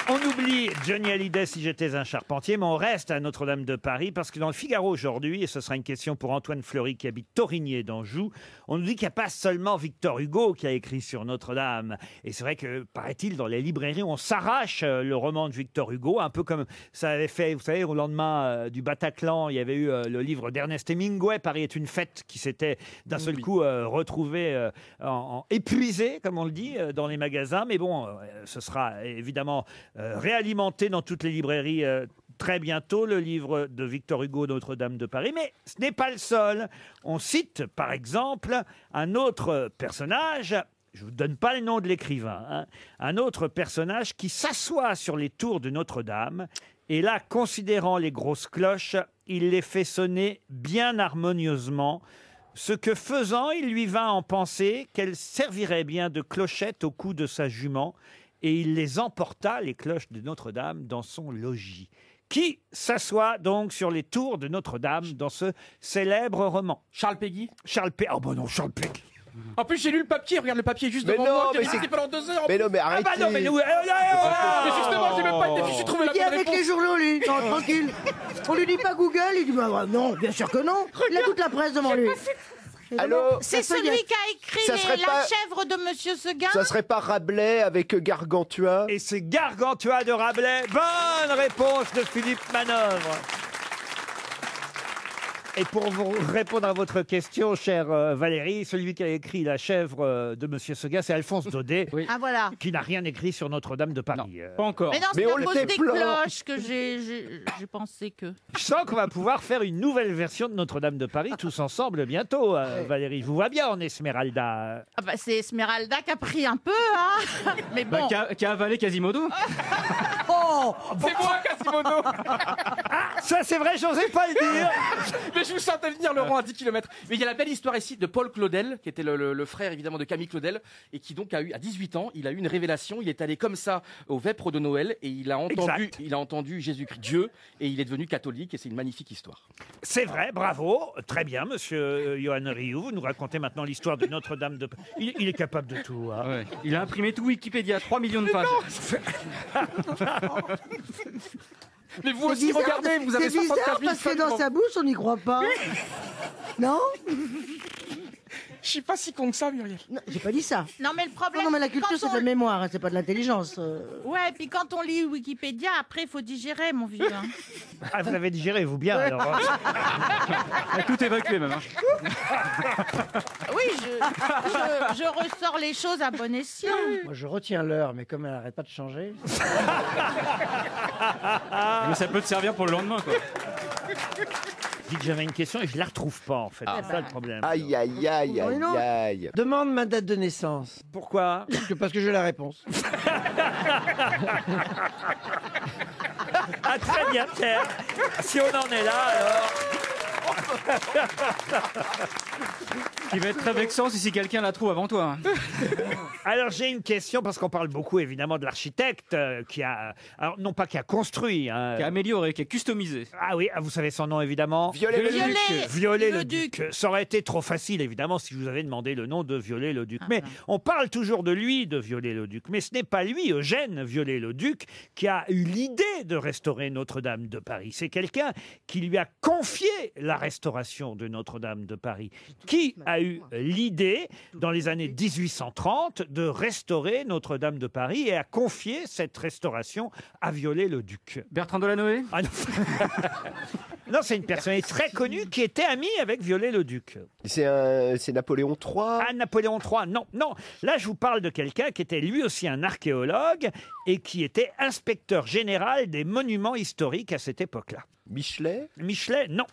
On oublie Johnny Hallyday si j'étais un charpentier, mais on reste à Notre-Dame de Paris parce que dans le Figaro aujourd'hui, et ce sera une question pour Antoine Fleury qui habite Thorigné d'Anjou, on nous dit qu'il n'y a pas seulement Victor Hugo qui a écrit sur Notre-Dame. Et c'est vrai que, paraît-il, dans les librairies, on s'arrache le roman de Victor Hugo, un peu comme ça avait fait, vous savez, au lendemain du Bataclan, il y avait eu le livre d'Ernest Hemingway, Paris est une fête, qui s'était d'un seul coup retrouvé épuisé, comme on le dit, dans les magasins. Mais bon, ce sera évidemment réalimenté dans toutes les librairies très bientôt, le livre de Victor Hugo, Notre-Dame de Paris. Mais ce n'est pas le seul. On cite, par exemple, un autre personnage, je ne vous donne pas le nom de l'écrivain, hein, un autre personnage qui s'assoit sur les tours de Notre-Dame, et là, considérant les grosses cloches, il les fait sonner bien harmonieusement, ce que faisant, il lui vint en penser qu'elles serviraient bien de clochettes au cou de sa jument, et il les emporta, les cloches de Notre-Dame, dans son logis. Qui s'assoit donc sur les tours de Notre-Dame dans ce célèbre roman? Charles Péguy. Charles Péguy. Oh, bon, non, Charles Péguy. En plus, j'ai lu le papier, regarde le papier juste devant moi, qui a existé pendant 2 heures. Mais non, mais arrêtez. Ah bah non, mais nous... Mais justement, j'ai même pas été fichu de trouver la Il est bonne avec réponse. les journaux, lui, non, tranquille. On lui dit pas Google, il dit bah, non, bien sûr que non. Il a toute la presse devant lui. Allô? C'est celui qui a écrit Ça serait La pas- chèvre de Monsieur Seguin. Ça serait pas Rabelais avec Gargantua? Et c'est Gargantua de Rabelais. Bonne réponse de Philippe Manœuvre. Et pour vous répondre à votre question, chère Valérie, celui qui a écrit La chèvre de Monsieur Seguin, c'est Alphonse Daudet, Ah voilà. qui n'a rien écrit sur Notre-Dame de Paris. Pas encore. Mais non, Mais c'est on à le cause des déplore. cloches que j'ai pensé que... Je sens qu'on va pouvoir faire une nouvelle version de Notre-Dame de Paris tous ensemble bientôt, Valérie. Je vous vois bien en Esmeralda. Ah bah, c'est Esmeralda qui a pris un peu, hein. Mais Bah, bon. qui a avalé Quasimodo. Oh, C'est moi, Quasimodo. Ça, c'est vrai, j'osais pas le dire. Mais je vous sentais venir, Laurent, à 10 km. Mais il y a la belle histoire ici de Paul Claudel, qui était le frère évidemment de Camille Claudel, et qui donc a eu, à 18 ans, il a eu une révélation. Il est allé comme ça aux vêpres de Noël, et il a entendu Jésus-Christ, Dieu, et il est devenu catholique, et c'est une magnifique histoire. C'est vrai, bravo. Très bien, monsieur Johan Rioux. Vous nous racontez maintenant l'histoire de Notre-Dame de Paris. Il est capable de tout. Hein. Ouais. Il a imprimé tout Wikipédia, 3 millions de pages. Mais vous c'est aussi, bizarre, regardez, vous avez c'est bizarre 75 000 parce que dans fans. sa bouche, on n'y croit pas. Non? Je suis pas si con que ça, Muriel. Non, j'ai pas dit ça. Non, mais le problème... Non, mais la culture, quand c'est on- de la mémoire, hein, c'est pas de l'intelligence. Ouais, puis quand on lit Wikipédia, après, il faut digérer, mon vieux. Hein. Ah, vous avez digéré, vous, bien, alors. hein. Il a tout évacué même. Hein. Oui, je ressors les choses à bon escient. Moi, je retiens l'heure, mais comme elle n'arrête pas de changer. Mais ça peut te servir pour le lendemain, quoi. Dites que j'avais une question et je la retrouve pas en fait. C'est ça le problème. Aïe, aïe, aïe, aïe, aïe. Demande ma date de naissance. Pourquoi? Parce que j'ai la réponse. Ah, très bien, Pierre. Si on en est là, alors. Il va être très vexant si quelqu'un la trouve avant toi. Alors j'ai une question parce qu'on parle beaucoup évidemment de l'architecte qui a, alors non pas qui a construit, Qui a amélioré, qui a customisé. Ah oui, vous savez son nom évidemment. Viollet-le-Duc. Viollet-le-Duc. Ça aurait été trop facile évidemment si je vous avais demandé le nom de Viollet-le-Duc. Mais on parle toujours de lui, de Viollet-le-Duc. Mais ce n'est pas lui, Eugène Viollet-le-Duc, qui a eu l'idée de restaurer Notre-Dame de Paris. C'est quelqu'un qui lui a confié la restauration de Notre-Dame de Paris. Qui a eu l'idée, dans les années 1830, de restaurer Notre-Dame de Paris et a confié cette restauration à Viollet-le-Duc. Bertrand Delanoë? Ah non. Non, c'est une personnalité très connue qui était amie avec Viollet-le-Duc. C'est Napoléon III. Ah, Napoléon III, non, non. Là, je vous parle de quelqu'un qui était lui aussi un archéologue et qui était inspecteur général des monuments historiques à cette époque-là. Michelet? Michelet, non.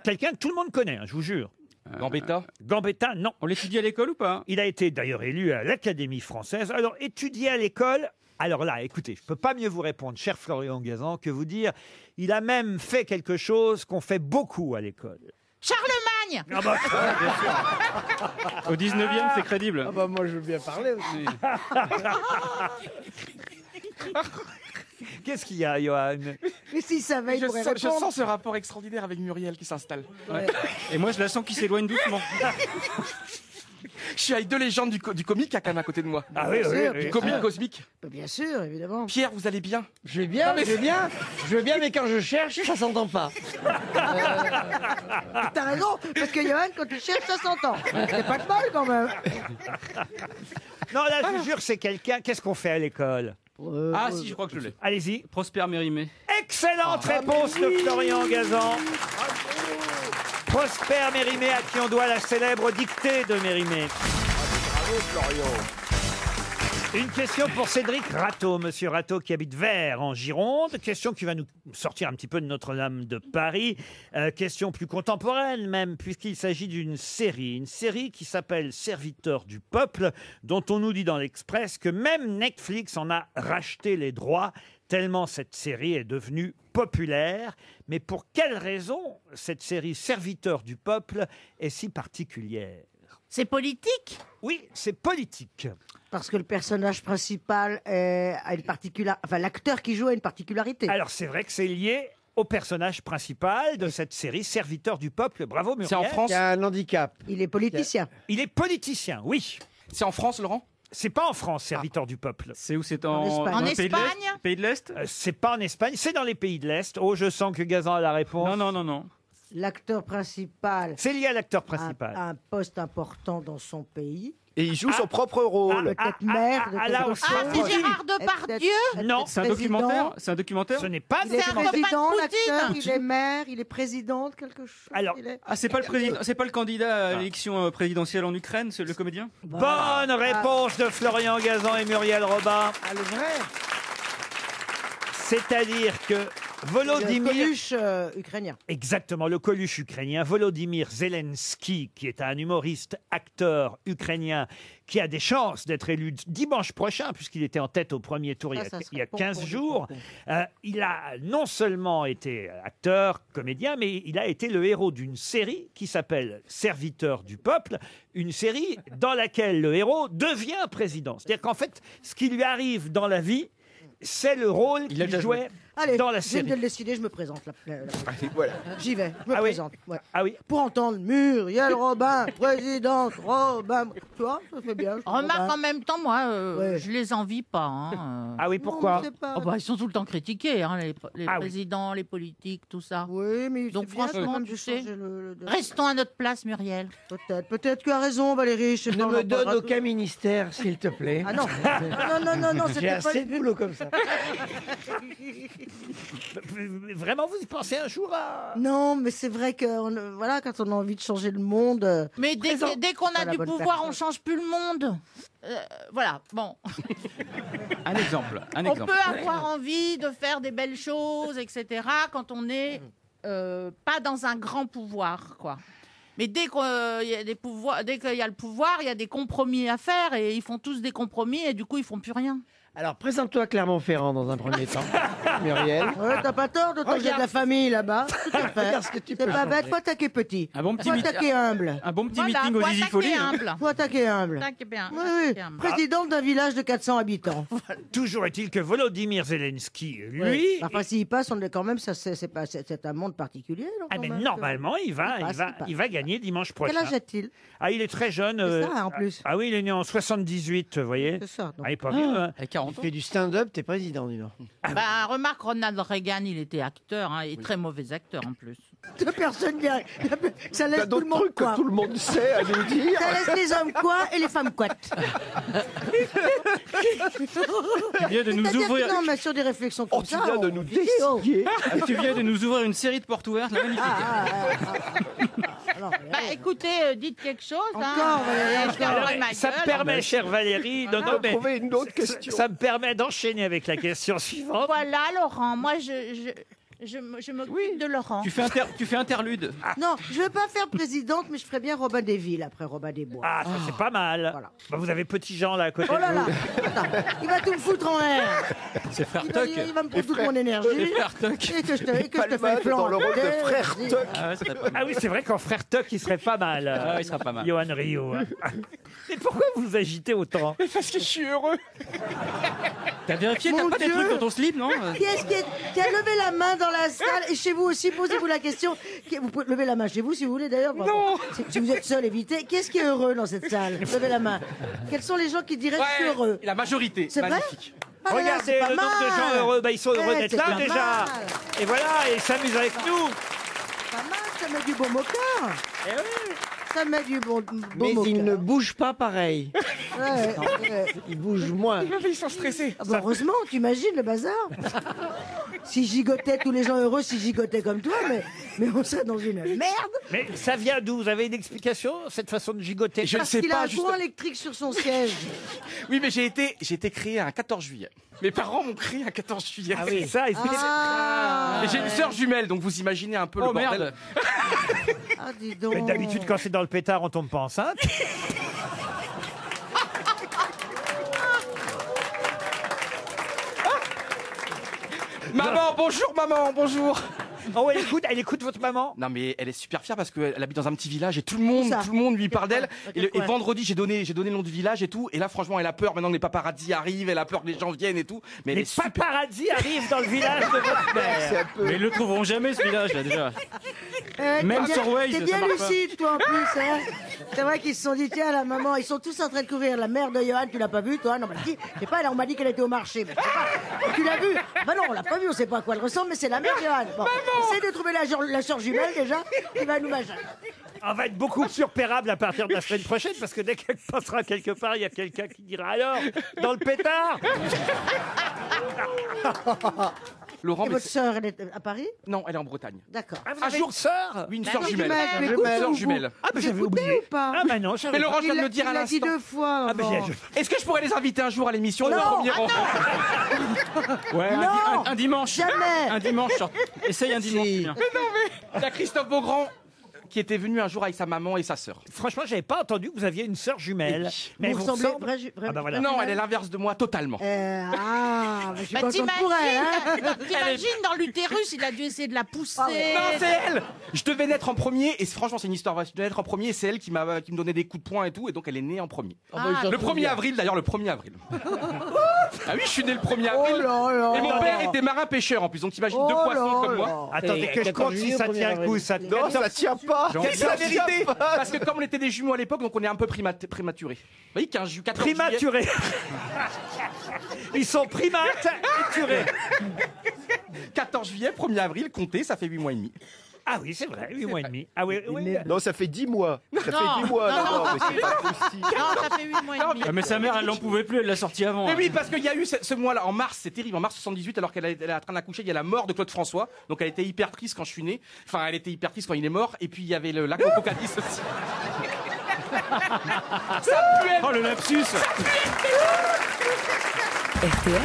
Quelqu'un que tout le monde connaît, hein, je vous jure. Gambetta? Gambetta, non. On l'étudie à l'école ou pas? Il a été d'ailleurs élu à l'Académie française. Alors, étudié à l'école, alors là, écoutez, je ne peux pas mieux vous répondre, cher Florian Gazan, que vous dire, il a même fait quelque chose qu'on fait beaucoup à l'école. Charlemagne. Ah bah, Au 19e, c'est crédible. Ah bah moi je veux bien parler aussi. Qu'est-ce qu'il y a, Johan? Mais s'il savait, il pourrait répondre. Je sens ce rapport extraordinaire avec Muriel qui s'installe. Ouais. Et moi, je la sens qui s'éloigne doucement. Je suis avec deux légendes du comique quand même à côté de moi. Ah oui, oui, oui. Du comique cosmique. Bien sûr, évidemment. Pierre, vous allez bien? Je vais bien, je vais bien, mais quand je cherche, ça s'entend pas. T'as raison, parce que Johan, quand tu cherches, ça s'entend. C'est pas de mal quand même. Non, là, je vous jure, c'est quelqu'un. Qu'est-ce qu'on fait à l'école? Ah si, je crois que je l'ai. Allez-y. Prosper Mérimée. Excellente réponse de Florian Gazan. Prosper Mérimée, à qui on doit la célèbre dictée de Mérimée. Bravo, Florian. Une question pour Cédric Rateau, monsieur Rateau qui habite Vert en Gironde. Question qui va nous sortir un petit peu de Notre-Dame de Paris. Question plus contemporaine même, puisqu'il s'agit d'une série. Une série qui s'appelle Serviteur du peuple, dont on nous dit dans l'Express que même Netflix en a racheté les droits, tellement cette série est devenue populaire. Mais pour quelle raison cette série Serviteur du peuple est si particulière? C'est politique? Oui, c'est politique. Parce que le personnage principal a une particularité. Enfin, l'acteur qui joue a une particularité. Alors, c'est vrai que c'est lié au personnage principal de cette série, Serviteur du peuple. Bravo, Muriel. C'est en France? Il y a un handicap. Il est politicien. Il est politicien, oui. C'est en France, Laurent? C'est pas en France, Serviteur du peuple. C'est où? C'est En Espagne. En Pays de l'Est Espagne? Pays de l'Est? C'est pas en Espagne, c'est dans les pays de l'Est. Oh, je sens que Gazan a la réponse. Non, non, non, non. L'acteur principal C'est lié à l'acteur principal. a un poste important dans son pays. Et il joue son propre rôle. Peut-être maire de là quelque aussi. chose. Ah, c'est Gérard Depardieu? Non, C'est un documentaire? C'est un documentaire? ce n'est pas Il est documentaire. président, Poutine. l'acteur, il est maire, il est président de quelque chose. Alors, il est- Ah, c'est pas le président, c'est pas le candidat à l'élection présidentielle en Ukraine, c'est le comédien? Bonne réponse de Florian Gazan et Muriel Robin. Ah, le vrai. C'est-à-dire que Le Volodymyr... Coluche ukrainien. Exactement, le Coluche ukrainien, Volodymyr Zelensky, qui est un humoriste, acteur ukrainien, qui a des chances d'être élu dimanche prochain, puisqu'il était en tête au premier tour Ça il y a serait bon 15 pour lui, jours. pour le Il a non seulement été acteur, comédien, mais il a été le héros d'une série qui s'appelle Serviteur du peuple, une série dans laquelle le héros devient président. C'est-à-dire qu'en fait, ce qui lui arrive dans la vie, c'est le rôle Il a qu'il déjà jouait Allez, dans la je viens série. de le décider, je me présente. Voilà. J'y vais, je me Ah oui. présente. Ouais. Ah oui. Pour entendre Muriel Robin, présidente Robin. Tu vois, ça fait bien. Remarque en même temps, moi, Ouais. je les envie pas. Hein. Ah oui, pourquoi? Oh, bah, ils sont tout le temps critiqués, hein, les Ah oui. présidents, les politiques, tout ça. Oui, mais Donc c'est bien, franchement, quand même, tu de sais, changer le- restons à notre place, Muriel. Peut-être tu as raison, Valérie. Je sais Ne pas, on me en donne parlera aucun ministère, s'il te plaît. Ah non, non, J'ai c'était pas assez de boulot comme ça. Vraiment, vous y pensez un jour à... Non, mais c'est vrai que voilà, quand on a envie de changer le monde. Mais dès qu'on Pas a la du bonne pouvoir, personne. on change plus le monde. Voilà, bon. Un exemple, un On exemple. peut avoir envie de faire des belles choses, etc. quand on est pas dans un grand pouvoir, quoi. Mais dès qu'il y a le pouvoir, il y a des compromis à faire et ils font tous des compromis et du coup ils font plus rien. Alors, présente-toi à Clermont-Ferrand dans un premier temps, Muriel. Ouais, t'as pas tort de t'engager de la famille là-bas. Tout à fait. Regarde ce que tu peux C'est pas bête, changer. faut attaquer petit. Un bon petit Faut meeting. attaquer humble. Un bon petit Voilà, meeting aux faut Easy attaquer Folies. humble. Faut attaquer humble. Attaquez bien. Oui, attaquez humble. président d'un village de 400 habitants. Toujours est-il que Volodymyr Zelensky, lui... Enfin, s'il passe, on est quand même, c'est un monde particulier. non, Ah quand mais même, normalement, il va gagner dimanche prochain. Quel âge a-t-il? Ah, il est très jeune. C'est ça, en plus. Ah oui, il est né en 78, vous voyez. C'est ça. donc. Ah, il est pas vieux, hein. Avec 40 Tu ans. fais du stand-up, t'es président, dis donc. Bah, remarque, Ronald Reagan, il était acteur, hein, et très mauvais acteur en plus. Personne n'y arrive. Ça laisse T'as tout le d'autres monde trucs quoi. que tout le monde sait à nous dire. Ça laisse les hommes quoi et les femmes quoi. Tu viens de nous C'est-à-dire ouvrir. que non, mais sur des réflexions comme Tu ça. viens de on- nous Oh. dessiller. Tu viens de nous ouvrir une série de portes ouvertes, là, magnifique. Alors, Bah, écoutez, dites quelque chose. Encore, Valérie, Je fermerai ma Ça me gueule. permet, chère Valérie, non, non, mais Trouver une autre question. ça me permet d'enchaîner avec la question suivante. Voilà, Laurent. Moi, je m'occupe de Laurent. Tu fais interlude. non, je veux pas faire présidente, mais je ferais bien Robin des Villes après Robin des Bois. Ah, ça c'est pas mal. Voilà. Bah, vous avez petit Jean là à côté Oh là de là vous. Attends, il va tout me foutre en l'air. C'est frère Il va, Tuck. il va me prendre toute mon énergie. Les frères Tuck. Et que je te fais Palmade flan dans le à rôle de côté. frère Vas-y. Tuck. Ah ouais, ça serait pas mal. Ah oui, c'est vrai qu'en frère Tuck, il serait pas mal. Ah, il sera pas mal. Johan Rio. hein. Mais pourquoi vous vous agitez autant? Parce que je suis heureux. T'as vérifié, Mon t'as pas des Dieu. trucs dans ton slip, non Qui est-ce qui a levé la main dans la salle? Et chez vous aussi, posez-vous la question. Vous pouvez lever la main chez vous si vous voulez d'ailleurs. Non. Si vous êtes seul, évitez. Qui est-ce qui est heureux dans cette salle? Levez la main. Quels sont les gens qui diraient je suis heureux? La majorité, C'est vrai? magnifique. Ah, Regardez c'est pas le nombre de mal. gens heureux. Bah, ils sont heureux Eh, d'être c'est là pas déjà. mal. Et voilà, et ils s'amusent avec nous. Pas mal, ça met du baume au cœur. Eh oui. Ça met du bon Mais au il cœur. ne bouge pas pareil. Ouais, ouais. Il bouge moins. Ils sont stressés. Ah bah heureusement, t'imagines le bazar. Si gigotaient tous les gens heureux, si gigotaient comme toi, mais on serait dans une merde. Mais ça vient d'où? Vous avez une explication, cette façon de gigoter? Je ne Parce sais qu'il a pas. un juste- courant électrique sur son siège. Oui, mais j'ai été créé un 14 juillet. Mes parents m'ont créé un 14 juillet. Ah oui, ça, Ah, Et j'ai une sœur jumelle, donc vous imaginez un peu Oh, le bordel. merde. ah dis donc. Mais d'habitude, quand c'est dans le pétard, on tombe pas enceinte. Maman, bonjour, maman, bonjour. Oh, elle écoute votre maman? Non, mais elle est super fière parce qu'elle habite dans un petit village et tout le Où ça monde lui parle d'elle. Quel Et coin vendredi, j'ai donné le nom du village et tout. Et là, franchement, elle a peur. Maintenant, les paparazzis arrivent, elle a peur que les gens viennent et tout. Mais elle Les est super. paparazzis arrivent dans le village de votre mère. Mais ils le trouveront jamais, ce village-là, déjà. t'es Même bien- sur Waze, T'es ça bien marche pas. lucide, toi, en plus. Hein. C'est vrai qu'ils se sont dit, tiens, la maman, ils sont tous en train de courir. La mère de Johan, tu l'as pas vue, toi? Non, bah, si, je sais pas, on m'a dit qu'elle était au marché. Mais je sais pas. Tu l'as vue? Bah non, on l'a pas vue, on sait pas à quoi elle ressemble, mais c'est la mère de Johan. Bon, essaie de trouver la sœur jumelle, déjà, qui va nous machin. On va être beaucoup plus repérable à partir de la semaine prochaine parce que dès qu'elle passera quelque part, il y a quelqu'un qui dira alors, dans le pétard. Laurent, Et mais votre sœur, elle est à Paris? non, elle est en Bretagne. D'accord. Ah, vous avez une sœur? Oui, une Bah sœur oui, jumelle. tu Une m'écoutes sœur ou jumelle. Ah, mais j'avais Écoutez oublié. ou pas? Ah, bah non, je savais Mais pas. Laurent, je viens de le dire à Il l'a dit l'instant. 2 fois. Ah, bah, avant. Est-ce que je pourrais les inviter un jour à l'émission Non, au premier rang Ouais, Non, un dimanche. jamais. Un dimanche. Essaye un dimanche. Si. bien. Il y a Christophe Beaugrand qui était venu un jour avec sa maman et sa sœur. Franchement, j'avais pas entendu que vous aviez une sœur jumelle. Oui. Mais Vous vous ressemblez ressemblez. vrai. Ah, bah voilà. Non, elle est l'inverse de moi totalement. Mais je suis Bah, contente pour elle. Hein. t'imagines dans l'utérus, il a dû essayer de la pousser. Non, c'est elle. Je devais naître en premier et franchement, c'est une histoire vraie. Je devais naître en premier et c'est elle qui me donnait des coups de poing et tout et donc elle est née en premier. Le 1er avril d'ailleurs, le 1er avril. Ah oui, je suis né le 1er avril. Oh là là. Et mon père était marin pêcheur en plus, donc t'imagines deux Oh poissons là comme moi. là. Attendez Et que je 14 compte si juillet, ça au tient un 1er coup. avril. Ça... Non, ça tient pas. C'est la vérité. Parce que comme on était des jumeaux à l'époque, donc on est un peu prématurés. Vous voyez, 14 juillet. Primaturé. Ils sont primates et turés. 14 juillet, 1er avril, comptez, ça fait 8 mois et demi. Ah oui, c'est vrai, 8 mois et demi. Ah oui, oui. Non, ça fait 10 mois. Ça fait Non, 10 mois. non, Non, non, mais c'est pas possible. Non, ça fait 8 mois et demi. Ah, mais sa mère, elle n'en pouvait plus, elle l'a sorti avant. Mais hein. oui, parce qu'il y a eu ce mois-là, en mars, c'est terrible, en mars 78, alors qu'elle est en train d'accoucher, il y a la mort de Claude François. Donc elle était hyper triste quand je suis né. Enfin, elle était hyper triste quand il est mort. Et puis il y avait le lac au Cocadis aussi. Ça puait. Oh, le lapsus. RTL,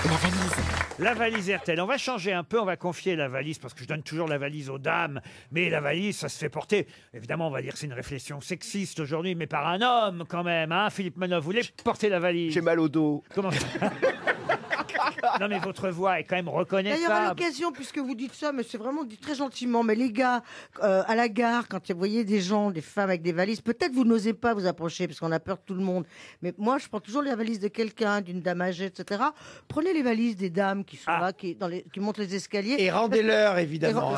La valise. La valise RTL. On va changer un peu, on va confier la valise, parce que je donne toujours la valise aux dames, mais la valise, ça se fait porter. Évidemment, on va dire que c'est une réflexion sexiste aujourd'hui, mais par un homme quand même. Hein, Philippe Manœuvre, vous voulez porter la valise? J'ai mal au dos. Comment ça? Non, mais votre voix est quand même reconnaissable. D'ailleurs, à l'occasion, puisque vous dites ça, mais c'est vraiment dit très gentiment, mais les gars, à la gare, quand vous voyez des gens, des femmes avec des valises, peut-être vous n'osez pas vous approcher, parce qu'on a peur de tout le monde. Mais moi, je prends toujours la valise de quelqu'un, d'une dame âgée, etc. Prenez les valises des dames qui sont là, qui montent les escaliers. Et rendez-leur, évidemment.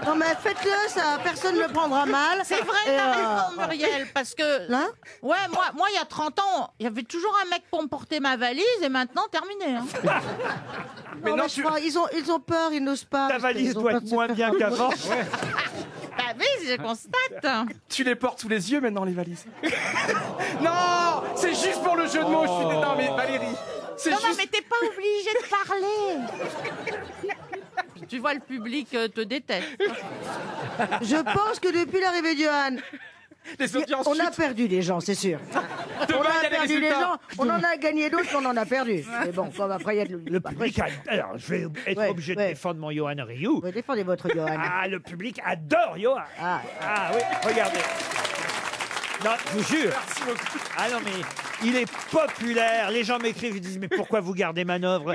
Non, mais faites-le, ça, personne ne le prendra mal. C'est vrai, t'as raison, Muriel, parce que... Là Ouais, moi, il y a 30 ans, il y avait toujours un mec pour me porter ma valise, et maintenant, terminé. Hein. Mais non, je crois, ils ont peur, ils n'osent pas. Ta valise doit être moins bien qu'avant. Bah oui, je constate. Tu les portes sous les yeux maintenant, les valises. Non, c'est juste pour le jeu de mots. Je suis non, mais Valérie. Non, mais t'es pas obligé de parler. Tu vois, le public te déteste. Je pense que depuis l'arrivée de Johan, on a perdu des gens, c'est sûr. On a perdu des gens, on en a gagné d'autres, on en a perdu. Mais bon, comme après, il y a le public. Alors, je vais être obligé de défendre mon Johan Rioux. Défendez votre Johan. Ah, le public adore Johan. Ah oui, regardez. Non, je vous jure. Merci beaucoup. Ah non, mais il est populaire. Les gens m'écrivent, ils disent, mais pourquoi vous gardez Manœuvre?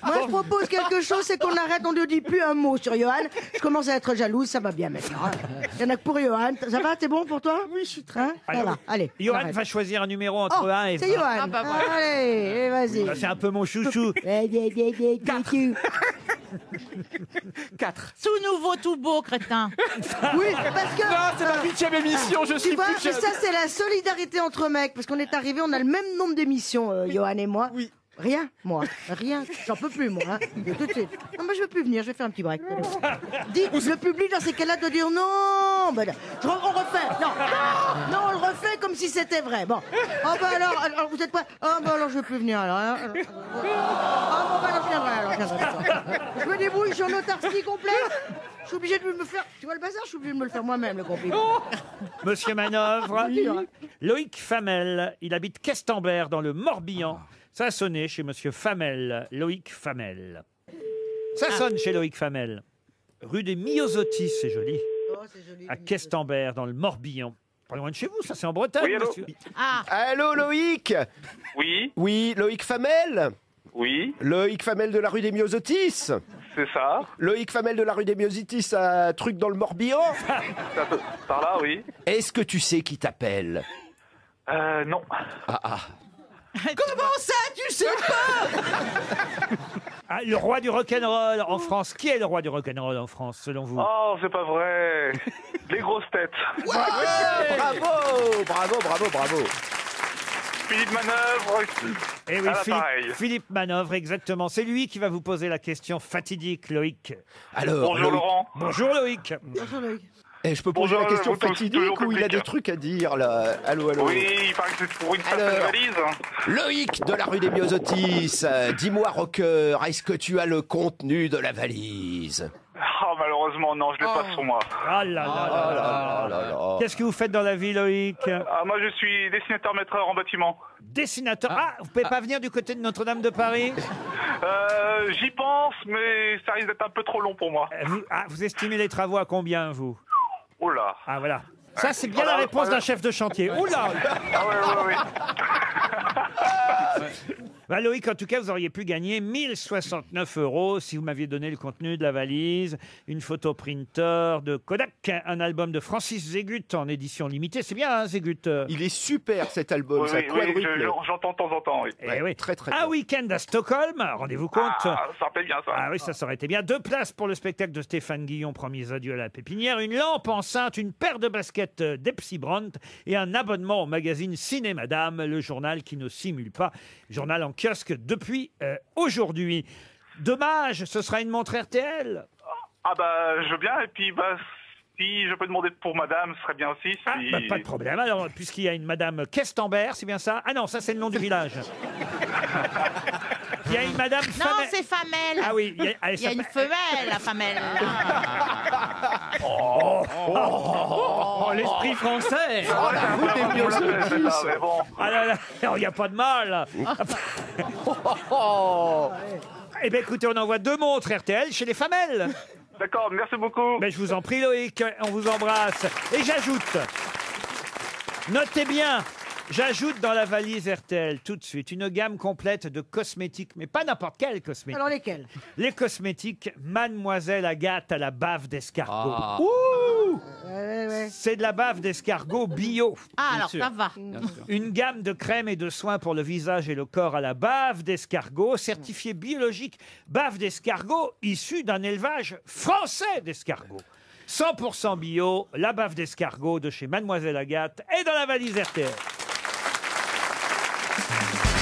Moi, je propose quelque chose, c'est qu'on arrête, on ne dit plus un mot sur Johan. Je commence à être jalouse, ça va bien maintenant. Il y en a que pour Johan. Ça va, c'est bon pour toi? Oui, je suis très... Ça va, allez. Johan va choisir un numéro entre 1 et 20. C'est Johan. Ah, bah, voilà. Allez, vas-y. C'est un peu mon chouchou. 4. Tout nouveau, tout beau, crétin. Oui, parce que... Non, c'est ma 8e émission, je suis Tu vois, plus jeune. ça, c'est la solidarité entre mecs. Parce qu'on est arrivés, on a le même nombre d'émissions, Johan et moi. Oui. Rien, moi. Rien. J'en peux plus, moi. Hein. Tout de suite. Non, mais je veux plus venir. Je vais faire un petit break. Dites, le public, dans ces cas-là, doit dire non. Ben, on refait. Non, on le refait comme si c'était vrai. Bon. Oh, ben alors, vous êtes prêts? Oh, ben alors, je veux plus venir, alors. Oh, bon, ben alors, je viendrai, Je me débrouille, je suis en autarcie complète. Je suis obligé de me faire... Tu vois le bazar? Je suis obligé de me le faire moi-même, le compliment. Monsieur Manœuvre, Loïc Famel, il habite Questembert, dans le Morbihan. Ça a sonné chez Monsieur Famel, Loïc Famel. Ça sonne chez Loïc Famel. Rue des Myosotis, c'est joli. Oh, c'est joli. À Questembert, dans le Morbihan. Pas loin de chez vous, ça c'est en Bretagne, Oui, allô monsieur. Allô, Loïc? Oui, Oui, Loïc Famel? oui, Loïc Famel de la rue des Myosotis? c'est ça. Loïc Famel de la rue des Myosotis, un truc dans le Morbihan? Par là, oui. Est-ce que tu sais qui t'appelle? Non. Comment ça, tu sais pas? Ah, le roi du rock'n'roll en France. Qui est le roi du rock'n'roll en France, selon vous? Oh, c'est pas vrai. Les grosses têtes. Ouais, bravo. Philippe Manœuvre. Eh oui, à l'appareil. Philippe Manœuvre, exactement. C'est lui qui va vous poser la question fatidique, Loïc. Alors, Bonjour Loïc, Laurent. Bonjour, Loïc. Bonjour, Loïc. je peux poser Bonjour, la question vous tous, fatidique toujours ou il a public. des trucs à dire là? Allô? Oui, il paraît que c'est pour une certaine Alors. valise. Loïc de la rue des Myosotis, dis-moi rocker, est-ce que tu as le contenu de la valise? Oh, malheureusement, non, je l'ai pas sur moi. Ah là là là. Qu'est-ce que vous faites dans la vie, Loïc? Moi, je suis dessinateur-maîtreur en bâtiment. Dessinateur. Ah, vous pouvez pas venir du côté de Notre-Dame de Paris? J'y pense, mais ça risque d'être un peu trop long pour moi. Vous estimez les travaux à combien, vous? Oh là. Ah, voilà. Ça, c'est bien Voilà, la réponse voilà. d'un chef de chantier. Oula! Ah ouais. Bah, Loïc, en tout cas, vous auriez pu gagner 1069 € si vous m'aviez donné le contenu de la valise, une photo printer de Kodak, un album de Francis Zégut en édition limitée. C'est bien, hein, Zégut? Il est super cet album, Oui, ça quadruple. j'entends de temps en temps, oui. Eh oui. Très très Un bien. week-end à Stockholm, rendez-vous compte. Ah, ça rappelle bien ça. Ah oui, ça aurait été bien. 2 places pour le spectacle de Stéphane Guillon, Premiers adieux à la pépinière, une lampe enceinte, une paire de baskets d'Epsi Brandt et un abonnement au magazine Ciné Madame, le journal qui ne simule pas, journal en kiosque depuis aujourd'hui. Dommage, ce sera une montre RTL. Ah bah, je veux bien, et puis bah, si je peux demander pour madame, ce serait bien aussi. Ah, Si... bah, pas de problème. Alors, puisqu'il y a une madame Questembert, c'est bien ça? Ah non, ça c'est le nom du village. Il y a une madame Non, Famel. c'est Famel. Ah oui, Il y a une femelle, la Famel. Oh, l'esprit français. Oh, j'avoue, t'es mieux sottise. Ah là là, il n'y a pas de mal. Eh bien, écoutez, on envoie 2 montres RTL chez les Famelles. D'accord, merci beaucoup. Mais je vous en prie, Loïc, on vous embrasse. Et j'ajoute, notez bien, j'ajoute dans la valise RTL tout de suite une gamme complète de cosmétiques, mais pas n'importe quels cosmétiques. Alors lesquels? Les cosmétiques Mademoiselle Agathe à la bave d'escargot. Ah. Ouh, Ouais. c'est de la bave d'escargot bio. Ah, alors sûr. ça va. Une gamme de crèmes et de soins pour le visage et le corps à la bave d'escargot, certifiée biologique, bave d'escargot issue d'un élevage français d'escargots. 100% bio, la bave d'escargot de chez Mademoiselle Agathe est dans la valise RTL.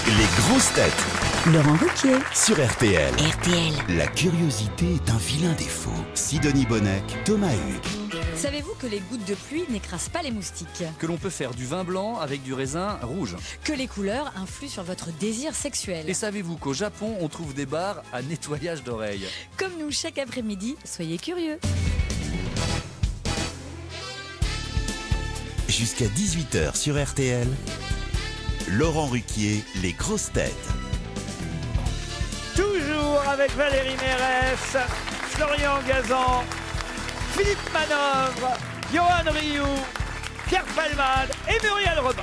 Les grosses têtes Laurent Ruquier. sur RTL. RTL. La curiosité est un vilain défaut. Sidonie Bonnec, Thomas Hugues. Savez-vous que les gouttes de pluie n'écrasent pas les moustiques? Que l'on peut faire du vin blanc avec du raisin rouge. Que les couleurs influent sur votre désir sexuel? Et savez-vous qu'au Japon, on trouve des bars à nettoyage d'oreilles? Comme nous chaque après-midi, soyez curieux. Jusqu'à 18h sur RTL. Laurent Ruquier, les grosses têtes. Toujours avec Valérie Mérès, Florian Gazan, Philippe Manœuvre, Johan Rioux, Pierre Palmade et Muriel Robin.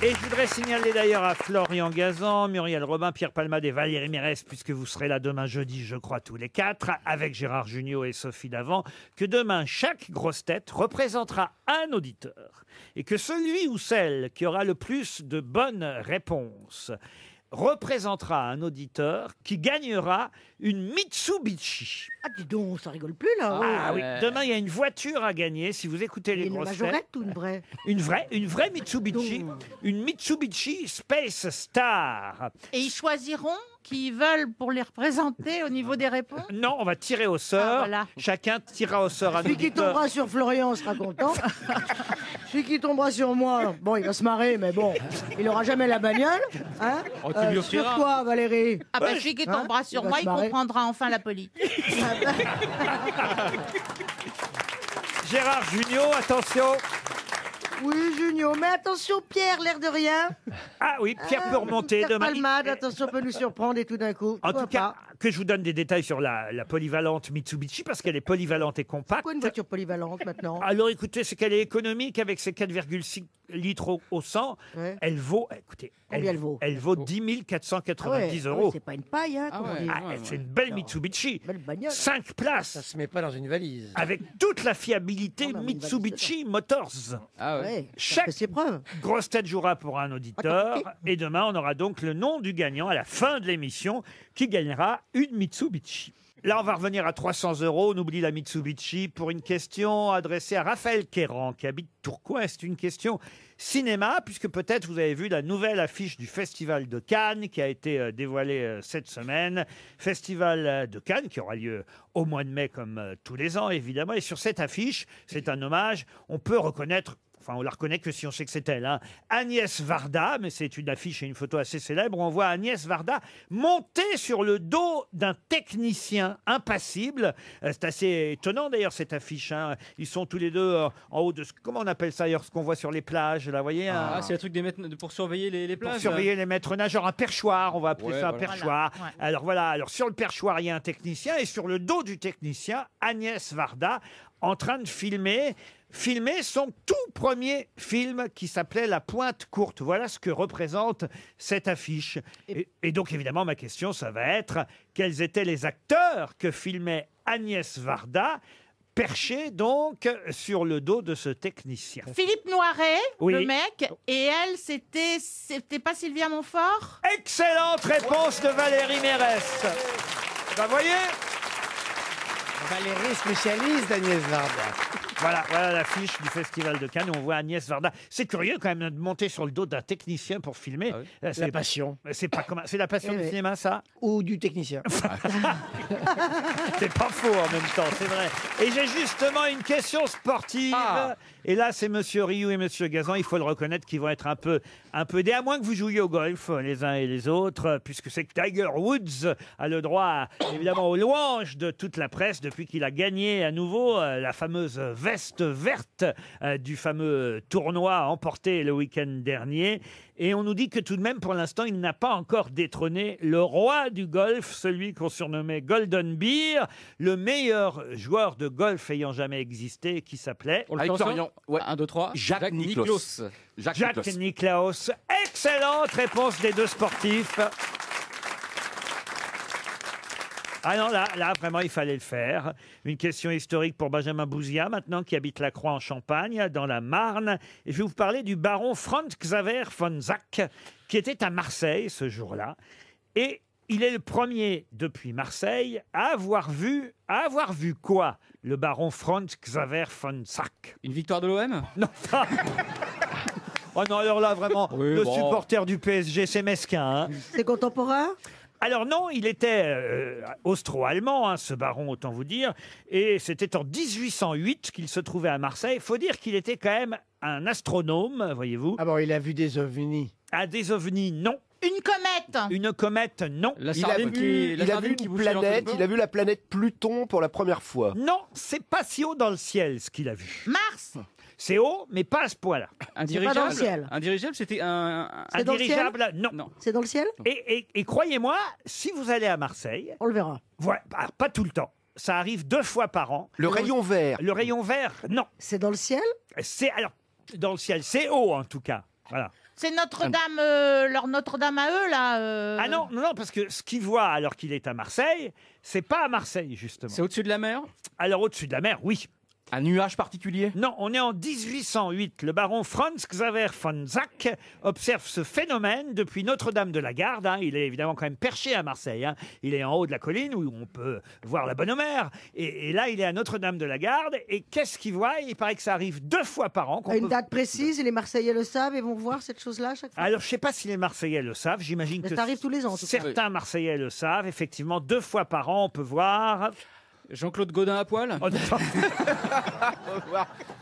Et je voudrais signaler d'ailleurs à Florian Gazan, Muriel Robin, Pierre Palmade et Valérie Mérès, puisque vous serez là demain jeudi, je crois, tous les 4, avec Gérard Jugnot et Sophie Davant, que demain, chaque grosse tête représentera un auditeur. Et que celui ou celle qui aura le plus de bonnes réponses représentera un auditeur qui gagnera une Mitsubishi. Ah, dis donc, ça rigole plus là. Ah oui, demain il y a une voiture à gagner si vous écoutez les Une grosses têtes. majorette ou une vraie? Une vraie Mitsubishi. Une Mitsubishi Space Star. Et ils choisiront qui veulent pour les représenter au niveau des réponses? Non, on va tirer au sort. Ah, voilà. Chacun tirera au sort un Celui qui auditeur. tombera sur Florian sera content. Celui qui tombera sur moi, bon, il va se marrer, mais bon, il aura jamais la bagnole. Hein Oh, tu lui sur offriras. toi, Valérie. Ah bah celui qui tombera sur Il va moi, se il marrer. comprendra enfin la politique. Gérard Jugnot, attention. Oui, Junio, mais attention, Pierre, l'air de rien. Ah oui, Pierre peut remonter Pierre demain. Palmade, attention, peut nous surprendre et tout d'un coup. En tout Pourquoi cas, pas. que je vous donne des détails sur la polyvalente Mitsubishi, parce qu'elle est polyvalente et compacte. Pourquoi une voiture polyvalente maintenant? Alors écoutez, c'est qu'elle est économique avec ses 4,6 litres au 100. Ouais. Elle vaut, écoutez, Combien elle vaut? Elle vaut 10 490 euros. C'est pas une paille, hein, comme on dit. C'est une belle Mitsubishi. Belle bagnole. 5 places. Ça se met pas dans une valise. Avec toute la fiabilité Non, mais une Mitsubishi Motors. Ah Ouais, Chaque c'est preuve. grosse tête jouera pour un auditeur. Et demain, on aura donc le nom du gagnant à la fin de l'émission qui gagnera une Mitsubishi. Là, on va revenir à 300 euros. On oublie la Mitsubishi pour une question adressée à Raphaël Kéran qui habite Tourcoing. C'est une question cinéma, puisque peut-être vous avez vu la nouvelle affiche du Festival de Cannes qui a été dévoilée cette semaine. Festival de Cannes qui aura lieu au mois de mai comme tous les ans, évidemment. Et sur cette affiche, c'est un hommage. On peut reconnaître... Enfin, on la reconnaît que si on sait que c'est elle. Hein. Agnès Varda, mais c'est une affiche et une photo assez célèbre. On voit Agnès Varda monter sur le dos d'un technicien impassible. C'est assez étonnant d'ailleurs cette affiche. Hein. Ils sont tous les deux en haut de comment on appelle ça d'ailleurs, ce qu'on voit sur les plages. Là, vous voyez. Ah, c'est le truc des maîtres pour surveiller les plages. Pour surveiller les maîtres nageurs, un perchoir, on va appeler Ouais, ça un voilà. perchoir. Voilà, ouais. Alors voilà, alors sur le perchoir, il y a un technicien et sur le dos du technicien, Agnès Varda en train de filmer son tout premier film qui s'appelait La Pointe Courte. Voilà ce que représente cette affiche. Et donc évidemment, ma question, ça va être quels étaient les acteurs que filmait Agnès Varda, perché donc sur le dos de ce technicien. Philippe Noiret, Oui. le mec, et elle, c'était pas Sylvia Montfort? Excellente réponse de Valérie Mérès. Vous voyez, Valérie, spécialiste d'Agnès Varda. Voilà l'affiche du Festival de Cannes. On voit Agnès Varda. C'est curieux quand même de monter sur le dos d'un technicien pour filmer. C'est la passion. C'est pas comment. C'est la passion Eh du oui. cinéma, ça. Ou du technicien. C'est pas faux en même temps, c'est vrai. Et j'ai justement une question sportive. Et là, c'est Monsieur Rioux et Monsieur Gazan. Il faut le reconnaître qu'ils vont être un peu aidés, à moins que vous jouiez au golf les uns et les autres, puisque c'est que Tiger Woods a le droit, évidemment, aux louanges de toute la presse depuis qu'il a gagné à nouveau la fameuse veste verte du fameux tournoi emporté le week-end dernier. Et on nous dit que tout de même, pour l'instant, il n'a pas encore détrôné le roi du golf, celui qu'on surnommait Golden Beer, le meilleur joueur de golf ayant jamais existé, qui s'appelait... On le fait ensemble 1, 2, 3. Jacques Nicklaus. Jacques Nicklaus. Excellente réponse des deux sportifs. Ah non, là, vraiment, il fallait le faire. Une question historique pour Benjamin Bouzia, maintenant, qui habite la Croix en Champagne, dans la Marne. Et je vais vous parler du baron Franz Xaver von Zach, qui était à Marseille ce jour-là. Et il est le premier, depuis Marseille, à avoir vu quoi, le baron Franz Xaver von Zach? Une victoire de l'OM? Non. Oh non, alors là, vraiment, Oui, le bon. supporter du PSG, c'est mesquin. Hein. C'est contemporain? Alors non, il était austro-allemand, hein, ce baron, autant vous dire, et c'était en 1808 qu'il se trouvait à Marseille. Il faut dire qu'il était quand même un astronome, voyez-vous. Ah bon, il a vu des ovnis. Ah, des ovnis, non. Une comète. Une comète, non. Il a vu une planète, il a vu la planète Pluton pour la première fois. Non, c'est pas si haut dans le ciel ce qu'il a vu. Mars. C'est haut, mais pas à ce point-là. Un C'est pas dans le ciel. Un dirigeable, c'était un... Un dans le ciel dirigeable, non. C'est dans le ciel? Et croyez-moi, si vous allez à Marseille... On le verra. Voilà, pas tout le temps. Ça arrive 2 fois par an. Le rayon vert. Le rayon vert, non. C'est dans le ciel? C'est alors dans le ciel, c'est haut en tout cas. Voilà. C'est Notre-Dame, leur Notre-Dame à eux, là. Ah non, parce que ce qu'il voit alors qu'il est à Marseille, c'est pas à Marseille justement. C'est au-dessus de la mer? Alors au-dessus de la mer, oui. Un nuage particulier? Non, on est en 1808. Le baron Franz Xaver von Zach observe ce phénomène depuis Notre-Dame de la Garde. Hein. Il est évidemment quand même perché à Marseille. Hein. Il est en haut de la colline où on peut voir la Bonne-Mère. Et là, il est à Notre-Dame de la Garde. Et qu'est-ce qu'il voit? Il paraît que ça arrive 2 fois par an. À une date précise, et les Marseillais le savent et vont voir cette chose-là à chaque fois? Alors, je ne sais pas si les Marseillais le savent. J'imagine Mais que ça arrive tous les ans, en tout cas. certains Marseillais le savent. Effectivement, 2 fois par an, on peut voir... Jean-Claude Godin à poil? Oh, non.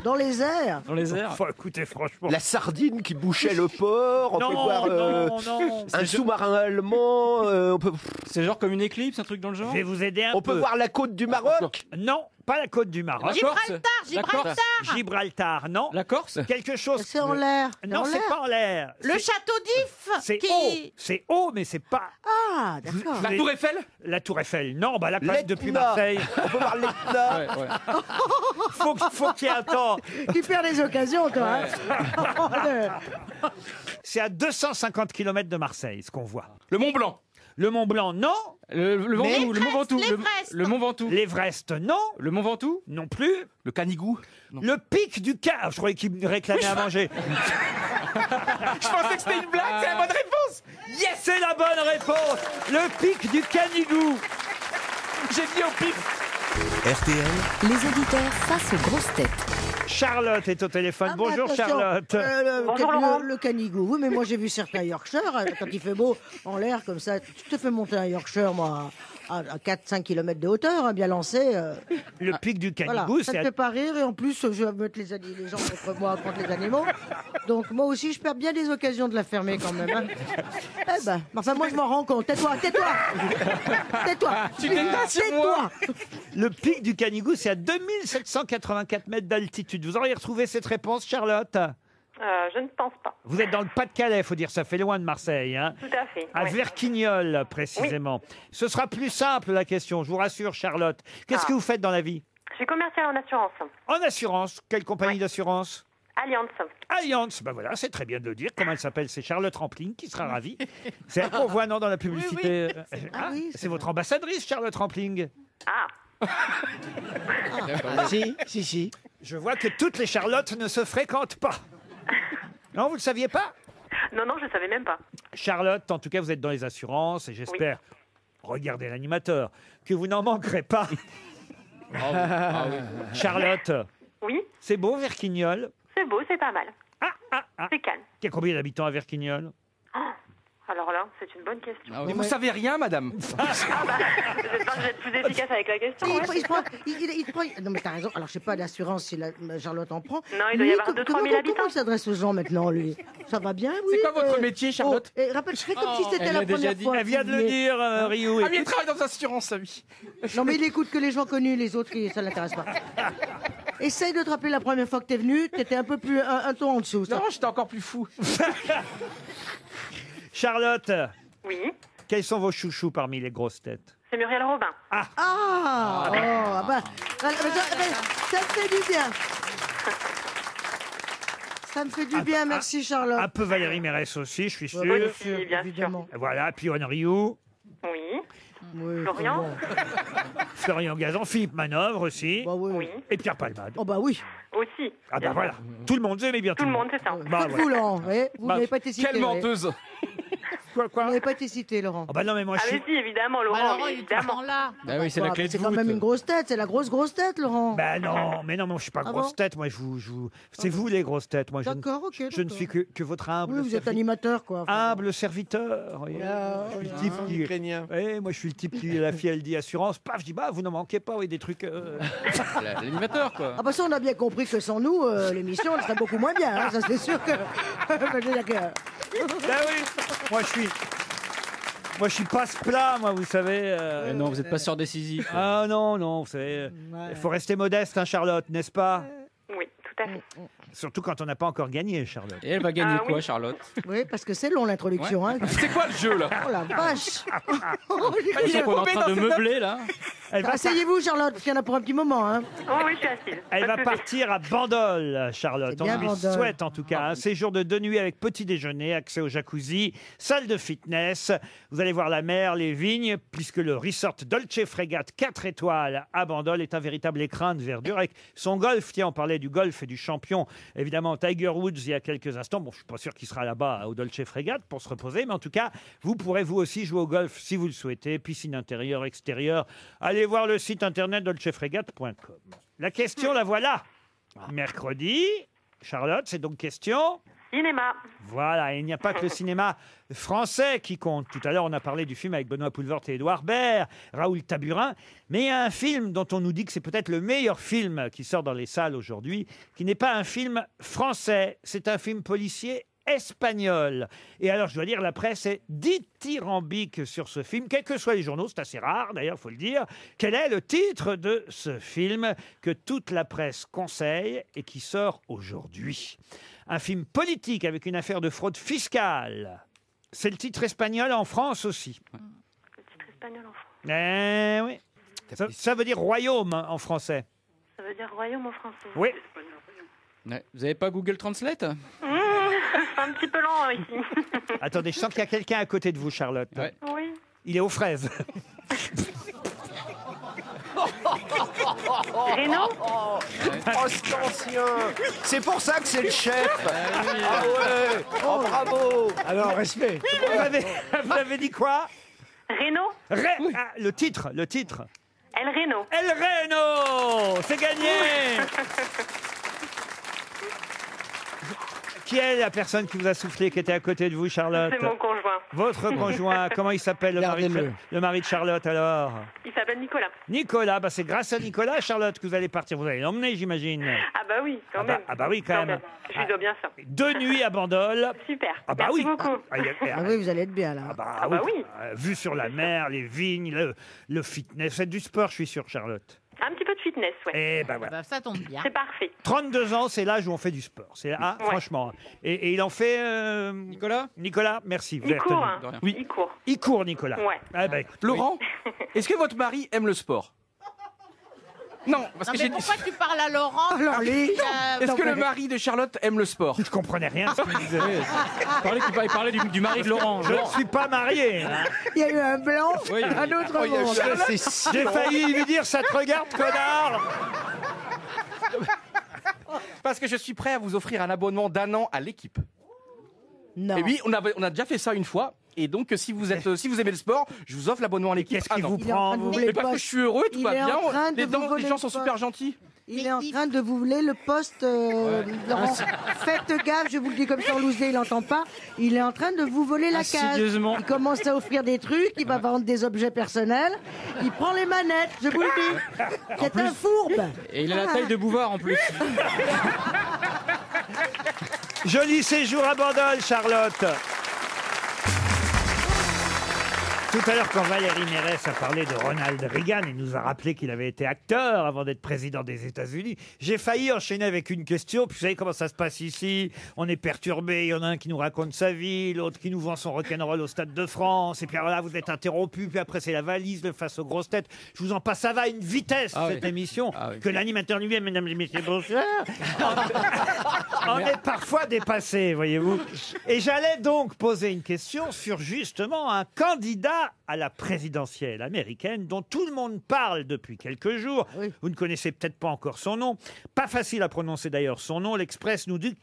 Dans les airs? Dans les airs? Enfin, écoutez, franchement... La sardine qui bouchait le port, on peut voir non. un sous-marin allemand, on peut... C'est genre comme une éclipse, un truc dans le genre? Je vais vous aider un On peu. peut voir la côte du Maroc. Non, pas la côte du Maroc. Gibraltar. Gibraltar, non. La Corse? Quelque chose... C'est en l'air. Non, c'est pas en l'air. Le château d'If. C'est haut. C'est haut, mais c'est pas... Ah, d'accord. Vous La avez- Tour Eiffel? La Tour Eiffel, non. Bah là, quand même, L'Etna. depuis Marseille, On peut voir l'Etna. Ouais, ouais. faut qu'il y ait un temps. Tu perds des occasions, toi. Hein. C'est à 250 km de Marseille, ce qu'on voit. Le Mont Blanc? Le Mont Blanc, non. Le Ventoux, le Mont Ventoux. l'Everest. Le Mont Ventoux. L'Everest, non. Le Mont Ventoux? Non plus. Le Canigou? Le pic du Canigou. Je croyais qu'il me réclamait à manger. Je pensais que c'était une blague, c'est la bonne réponse! Yes, c'est la bonne réponse. Le pic du Canigou. J'ai dit au pif! RTL, Les auditeurs face aux grosses têtes. Charlotte est au téléphone. Ah, mais Bonjour attention, Charlotte. Le Canigou. Oui, mais moi j'ai vu certains Yorkshire, quand il fait beau, en l'air comme ça. Tu te fais monter un Yorkshire, moi, à 4-5 km de hauteur, hein, bien lancé. Le pic du Voilà, Canigou, ça c'est ne à- fait pas rire, et en plus, je vais mettre les gens contre moi, contre les animaux. Donc moi aussi, je perds bien des occasions de la fermer quand même. Hein. Eh ben, enfin, moi je m'en rends compte. Tais-toi. Tu t'es pas sur moi. Le pic du Canigou, c'est à 2784 mètres d'altitude. Vous auriez retrouvé cette réponse, Charlotte? Je ne pense pas. Vous êtes dans le Pas-de-Calais, faut dire, ça fait loin de Marseille. Hein. Tout à fait. À ouais. Verquignolles, précisément. Ce sera plus simple, la question, je vous rassure, Charlotte. Qu'est-ce que vous faites dans la vie? Je suis commerciale en assurance. En assurance. Quelle compagnie d'assurance? Allianz. Allianz. Ben voilà, c'est très bien de le dire. Comment elle s'appelle? C'est Charlotte Rampling qui sera ravie. C'est elle qu'on voit, non, dans la publicité. Ah oui, c'est votre ambassadrice, Charlotte Rampling. Ah, Si. Je vois que toutes les Charlottes ne se fréquentent pas. Non, vous ne le saviez pas? non, je ne savais même pas. Charlotte, en tout cas, vous êtes dans les assurances et j'espère, regardez l'animateur, que vous n'en manquerez pas. Ah oui. Charlotte, Oui. C'est beau, Verquignol? C'est beau, c'est pas mal. C'est calme. Il y a combien d'habitants à Verquignol? Alors là, c'est une bonne question. Mais vous savez rien, madame. J'espère que vous êtes plus efficace avec la question. Il ouais. prend. Non, mais t'as raison. Alors, je sais pas l'assurance si Charlotte en prend. Non, il doit y avoir 2-3 000 habitants. Comment il s'adresse aux gens maintenant, lui? Ça va bien, oui. C'est quoi votre métier, Charlotte? Rappelle, je fais comme si c'était la première fois. Elle vient de le dire, Rio. Ah, mais il travaille dans l'assurance, ça, oui. Non, mais il écoute que les gens connus, les autres, ça l'intéresse pas. Essaye de te rappeler la première fois que t'es venu, t'étais un peu plus, un ton en dessous. Non, j'étais encore plus fou. Charlotte. Oui. Quels sont vos chouchous parmi les grosses têtes? C'est Muriel Robin. Ça me fait du bien. Ça me fait du bien, merci Charlotte. Un peu Valérie Mérès aussi, je suis sûr. Oui, bien évidemment. Voilà, puis Yoann Rioux. Oui. Florian. Florian Gazan, Philippe Manœuvre aussi. Oui. Et Pierre Palmade. Oh bah oui. Aussi. Ah bah voilà. Tout le monde, vous aimez bien Tout le monde, c'est ça. Bah, Vous, Laurent, vous n'avez pas été cité. Quelle menteuse. Quoi Vous n'avez pas été cité, Laurent. Ah bah non, mais moi je suis... Ah mais si, évidemment, Laurent, mais évidemment. là. Bah oui, c'est la clé de C'est voûte. quand même une grosse tête, c'est la grosse tête, Laurent. Bah non, mais non, je suis pas Ah grosse bon tête, moi je vous... C'est vous les grosses têtes, moi je, D'accord, ok. je ne suis que votre humble Oui, vous êtes animateur, quoi. humble serviteur. Voyez. Je suis le type qui... Ukrainien. Oui, moi je suis le type qui, la fille elle dit assurance, paf, je dis bah vous n'en manquez pas, oui, des trucs... L'animateur, quoi. Ah bah ça, on a bien compris que sans nous, l'émission, elle serait beaucoup moins bien. Hein, ça, c'est sûr que... Je veux dire que- Ah oui, moi je suis passe-plat, moi, vous savez. Mais non, vous n'êtes pas sûr décisif. Ah non, vous savez, il faut rester modeste, hein, Charlotte, n'est-ce pas? Oui, tout à fait. Surtout quand on n'a pas encore gagné, Charlotte. Et elle va gagner Ah quoi, oui. Charlotte? Oui, parce que c'est long, l'introduction. Hein. C'est quoi le jeu, là? Oh la vache. Il est en train de meubler, là. Elle va, Asseyez-vous, Charlotte, parce qu'il y en a pour un petit moment. Hein. Oh oui, je suis assise. elle va Pas de souci. partir à Bandol, Charlotte. C'est bien On lui Bandol. souhaite en tout cas un séjour de 2 nuits avec petit déjeuner, accès au jacuzzi, salle de fitness. Vous allez voir la mer, les vignes, puisque le resort Dolce Frégate 4 étoiles à Bandol est un véritable écrin de verdure avec son golf. Tiens, on parlait du golf et du champion, évidemment, Tiger Woods il y a quelques instants. Bon, je suis pas sûr qu'il sera là-bas au Dolce Frégate pour se reposer, mais en tout cas, vous pourrez vous aussi jouer au golf si vous le souhaitez. Piscine intérieure, extérieure. Allez voir le site internet dolcefrégate.com. La question, la voilà. Mercredi, Charlotte, c'est donc question... Cinéma. Voilà, et il n'y a pas que le cinéma français qui compte. Tout à l'heure, on a parlé du film avec Benoît Poelvoort et Édouard Baird, Raoul Taburin. Mais il y a un film dont on nous dit que c'est peut-être le meilleur film qui sort dans les salles aujourd'hui, qui n'est pas un film français. C'est un film policier espagnol. Et alors, je dois dire, la presse est dithyrambique sur ce film, quels que soient les journaux, c'est assez rare d'ailleurs, il faut le dire. Quel est le titre de ce film que toute la presse conseille et qui sort aujourd'hui? Un film politique avec une affaire de fraude fiscale. C'est le titre espagnol en France aussi. Le titre espagnol en France. Eh oui. Ça veut dire royaume en français. Ça veut dire royaume en français. Oui. Ouais. Vous avez pas Google Translate? C'est un petit peu lent ici. Attendez, je sens qu'il y a quelqu'un à côté de vous, Charlotte. Ouais. Oui. Il est aux fraises. Renaud. Oh, c'est ancien. C'est pour ça que c'est le chef. Ah ouais. Oh, bravo. Alors, respect. Vous avez dit quoi? Renaud. Le titre. El Reno. El Reno. C'est gagné. Qui est la personne qui vous a soufflé, qui était à côté de vous, Charlotte? C'est mon conjoint. Votre conjoint, comment il s'appelle, le mari de Charlotte, alors? Il s'appelle Nicolas. Nicolas, bah c'est grâce à Nicolas, Charlotte, que vous allez partir. Vous allez l'emmener, j'imagine. Ah bah oui, quand même. Ah bah oui, quand même. Je lui dois bien ça. 2 nuits à Bandol. Super. Ah bah Merci oui. beaucoup. Ah oui, vous allez être bien, là. Ah bah oui. Vue sur la mer, les vignes, le fitness. Faites du sport, je suis sûr, Charlotte. Un petit peu de fitness, ouais. Eh ben voilà. Bah, ça tombe bien. C'est parfait. 32 ans, c'est l'âge où on fait du sport. C'est franchement. Et il en fait. Nicolas. Nicolas, merci. Vous Il avez court, retenu. hein. Oui. Il court. Il court, Nicolas. Ouais. Ah bah, écoute, Laurent, est-ce que votre mari aime le sport? Non, parce Non, que mais j'ai pourquoi tu parles à Laurent? Alors, lui... Est-ce que le mari de Charlotte aime le sport? Je comprenais rien à ce qu'il disait. Il parlait du mari de Laurent. Je ne suis pas marié. Hein. Il y a eu un blanc, Oui. un autre Oh, il y a monde. Charlotte, c'est si J'ai long. failli lui dire ça te regarde, connard. Parce que je suis prêt à vous offrir un abonnement d'1 an à l'équipe. Non. Et oui, on a déjà fait ça une fois. Et donc, si vous aimez le sport, je vous offre l'abonnement à l'équipe. Qu'est-ce qui Ah non. vous Il est en train prend, de vous vous voler Mais le parce que poste. je suis heureux, tout Il va est en bien. train de Les vous voler gens le sont poste. super gentils. Il est en train de vous voler le poste, Laurent. Faites gaffe, je vous le dis comme ça, Louzé, il n'entend pas. Il est en train de vous voler la case. Insidieusement. Il commence à offrir des trucs, il va vendre des objets personnels. Il prend les manettes, je vous le dis. C'est un fourbe. Et il a la taille de Bouvard en plus. Joli séjour à Bandol, Charlotte. Tout à l'heure, quand Valérie Mérès a parlé de Ronald Reagan, il nous a rappelé qu'il avait été acteur avant d'être président des États-Unis. J'ai failli enchaîner avec une question. Puis vous savez comment ça se passe ici. On est perturbé. Il y en a un qui nous raconte sa vie, l'autre qui nous vend son rock'n'roll au Stade de France. Et puis alors là, vous êtes interrompu. Puis après, c'est la valise, le face aux grosses têtes. Je vous en passe, ça va à une vitesse, cette émission, que l'animateur lui-même, mesdames et messieurs, bonsoir, en est parfois dépassé, voyez-vous. Et j'allais donc poser une question sur justement un candidat à la présidentielle américaine dont tout le monde parle depuis quelques jours. Vous ne connaissez peut-être pas encore son nom. Pas facile à prononcer d'ailleurs son nom. L'Express nous dit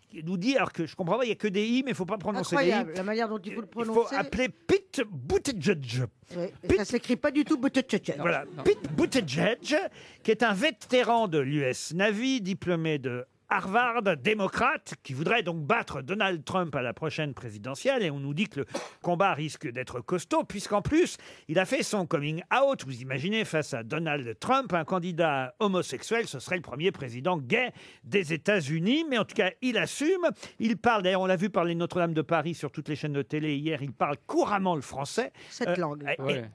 alors que je comprends pas, il n'y a que des i, mais il ne faut pas prononcer Incroyable, les i. la manière dont il faut le Il prononcer. faut appeler Pete Buttigieg. Oui, et ça s'écrit pas du tout Buttigieg. Voilà, Pete Buttigieg, qui est un vétéran de l'US Navy, diplômé de Harvard, démocrate, qui voudrait donc battre Donald Trump à la prochaine présidentielle. Et on nous dit que le combat risque d'être costaud, puisqu'en plus, il a fait son coming out. Vous imaginez, face à Donald Trump, un candidat homosexuel, ce serait le premier président gay des États-Unis. Mais en tout cas, il assume. Il parle, d'ailleurs, on l'a vu parler de Notre-Dame de Paris sur toutes les chaînes de télé hier, il parle couramment le français. Cette langue.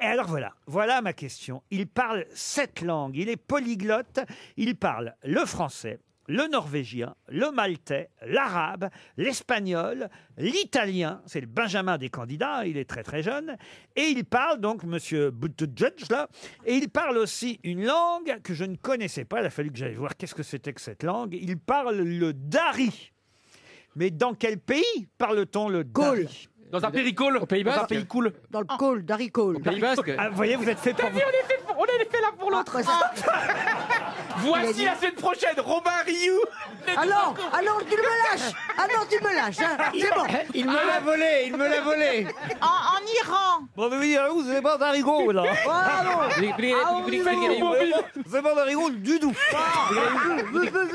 Et alors voilà ma question. Il parle 7 langues, il est polyglotte, il parle le français, le norvégien, le maltais, l'arabe, l'espagnol, l'italien, c'est le Benjamin des candidats, il est très très jeune, et il parle donc, monsieur Buttigieg là, et il parle aussi une langue que je ne connaissais pas, il a fallu que j'aille voir qu'est-ce que c'était que cette langue, il parle le dari. Mais dans quel pays parle-t-on le dari? Dans un pays cool. Au Pays Dans un Basque. pays cool. Dans le col, Dari Cole. Au Pays Basque. Ah, vous voyez, vous êtes fait pour vous. On est fait l'un pour l'autre. Voici la semaine prochaine, Robin Rioux. Alors, tu me lâches. Alors, tu me lâches. Hein. C'est bon. Il me l'a volé, il me l'a volé. En Iran. Bon, mais oui, vous avez pas d'arigot, là. Vous avez pas d'arigot du tout.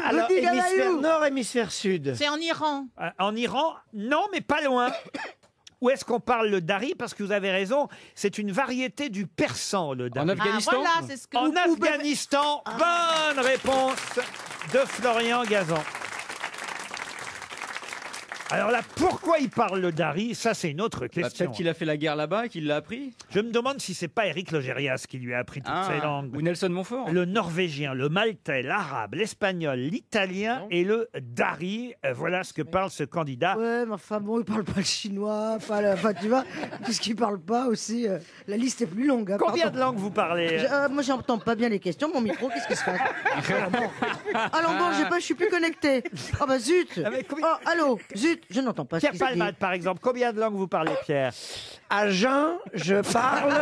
Alors, hémisphère nord, hémisphère sud. C'est en Iran. En Iran, non, mais pas loin. Où est-ce qu'on parle le dari? Parce que vous avez raison, c'est une variété du persan, le dari. En Afghanistan. Voilà, c'est ce que En Afghanistan, bonne réponse de Florian Gazan. Alors là, pourquoi il parle le dari? Ça, c'est une autre question. Peut-être qu'il a fait la guerre là-bas et qu'il l'a appris. Je me demande si c'est pas Éric Logérias qui lui a appris toutes ces langues. Ou Nelson Montfort. Le norvégien, le maltais, l'arabe, l'espagnol, l'italien et le dari. Voilà ce que parle ce candidat. Ouais, mais enfin bon, il parle pas le chinois, enfin tu vois, tout ce qu'il parle pas aussi. La liste est plus longue. Hein, Combien pardon. de langues vous parlez? Moi, j'entends pas bien les questions. Mon micro, qu'est-ce qui se passe? Alors bon, je suis plus connecté. Oh bah zut. Oh, allô, zut. Je n'entends pas ce Pierre qui se dit. Palmade, par exemple, combien de langues vous parlez, Pierre? À jeun, je parle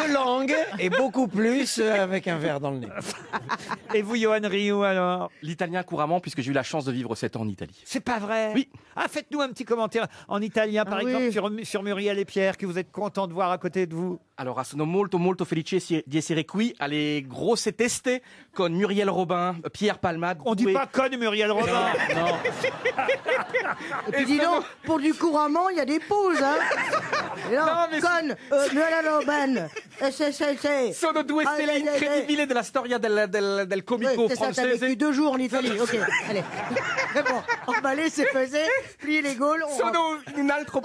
2 langues et beaucoup plus avec un verre dans le nez. Et vous, Johan Rioux, alors? L'italien couramment, puisque j'ai eu la chance de vivre 7 ans en Italie. C'est pas vrai? Oui. Ah, faites-nous un petit commentaire en italien, par exemple, sur Muriel et Pierre, que vous êtes content de voir à côté de vous. Allora, sono molto felice di essere qui alle grosse teste con Muriel Robin, Pierre Palmade. On dit pas con Muriel Robin. Non. Et puis dis donc, pour du couramment, il y a des pauses, hein. Et non, Non, mais con, Noël Robin, SSSC. Sono due stelle incredibili della storia del comico C'est ça, t'as francese. vécu 2 jours en Italie, ok, allez. C'est bon, emballer, c'est pesé, plier les Gaules. Sono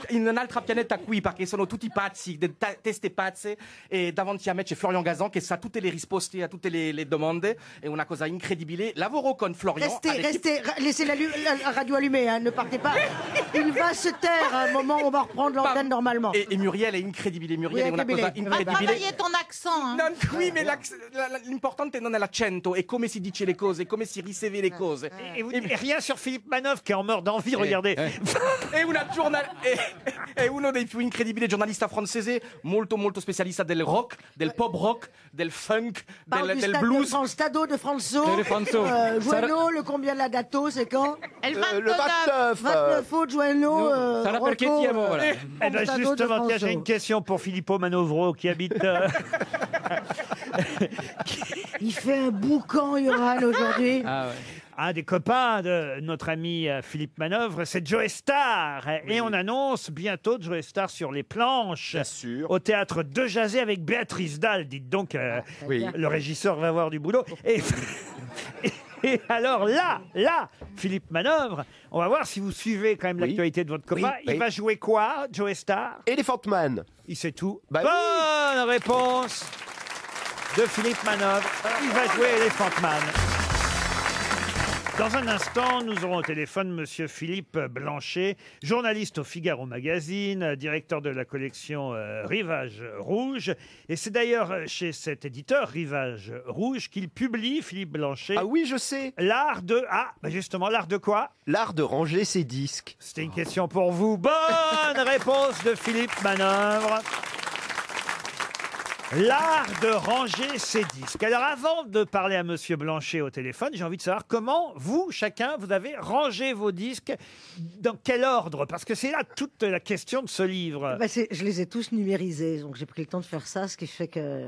in un'altra pianeta qui perché sono tutti pazzi, teste pazze e davanti a me c'è Florian Gazan che sa tutte le risposte a tutte le domande, è una cosa incredibile. Lavoro con Florian. Restez, laissez la radio allumée, hein, ne partez pas. Il va se taire à un moment, on va reprendre l'antenne normalement. E Muriel è incredibile, Muriel è una cosa Va incredibile. travailler ton accent. Hein. Non, oui, mais l'importante non è l'accento, è come si dice le cose, come si riceve le cose. Et rien sur Philippe Manoff, qui est en mort d'envie, regardez. È uno dei più incredibili giornalista francese, molto specialista del rock, del pop rock, del funk, del blues. Le Stado de François. De François. Joanneau, le combien de la dato, c'est quand? Le 29. 29 août, Joanneau. Ça l'appelle Ketty, voilà. Eh ben justement, tiens, j'ai une question pour Filippo Manovro qui habite Il fait un boucan, Johan, aujourd'hui. Un des copains de notre ami Philippe Manœuvre, c'est Joe Star. Et on annonce bientôt Joe Star sur les planches. Bien sûr. Au théâtre de Jazet avec Béatrice Dalle. Dites donc, le régisseur va avoir du boulot. Et alors là, Philippe Manœuvre, on va voir si vous suivez quand même l'actualité de votre copain. Il va jouer quoi, Joe Star? Elephant Man. Il sait tout. Bah Bonne réponse de Philippe Manœuvre. Il va jouer Elephant Man. Dans un instant, nous aurons au téléphone Monsieur Philippe Blanchet, journaliste au Figaro Magazine, directeur de la collection Rivage Rouge. Et c'est d'ailleurs chez cet éditeur Rivage Rouge qu'il publie, Philippe Blanchet. Ah oui, je sais. L'art de... justement, l'art de quoi? L'art de ranger ses disques. C'était une question pour vous. Bonne réponse de Philippe Manœuvre. L'art de ranger ses disques. Alors, avant de parler à Monsieur Blanchet au téléphone, j'ai envie de savoir comment vous, chacun, vous avez rangé vos disques. Dans quel ordre? Parce que c'est là toute la question de ce livre. Je les ai tous numérisés, donc j'ai pris le temps de faire ça, ce qui fait que...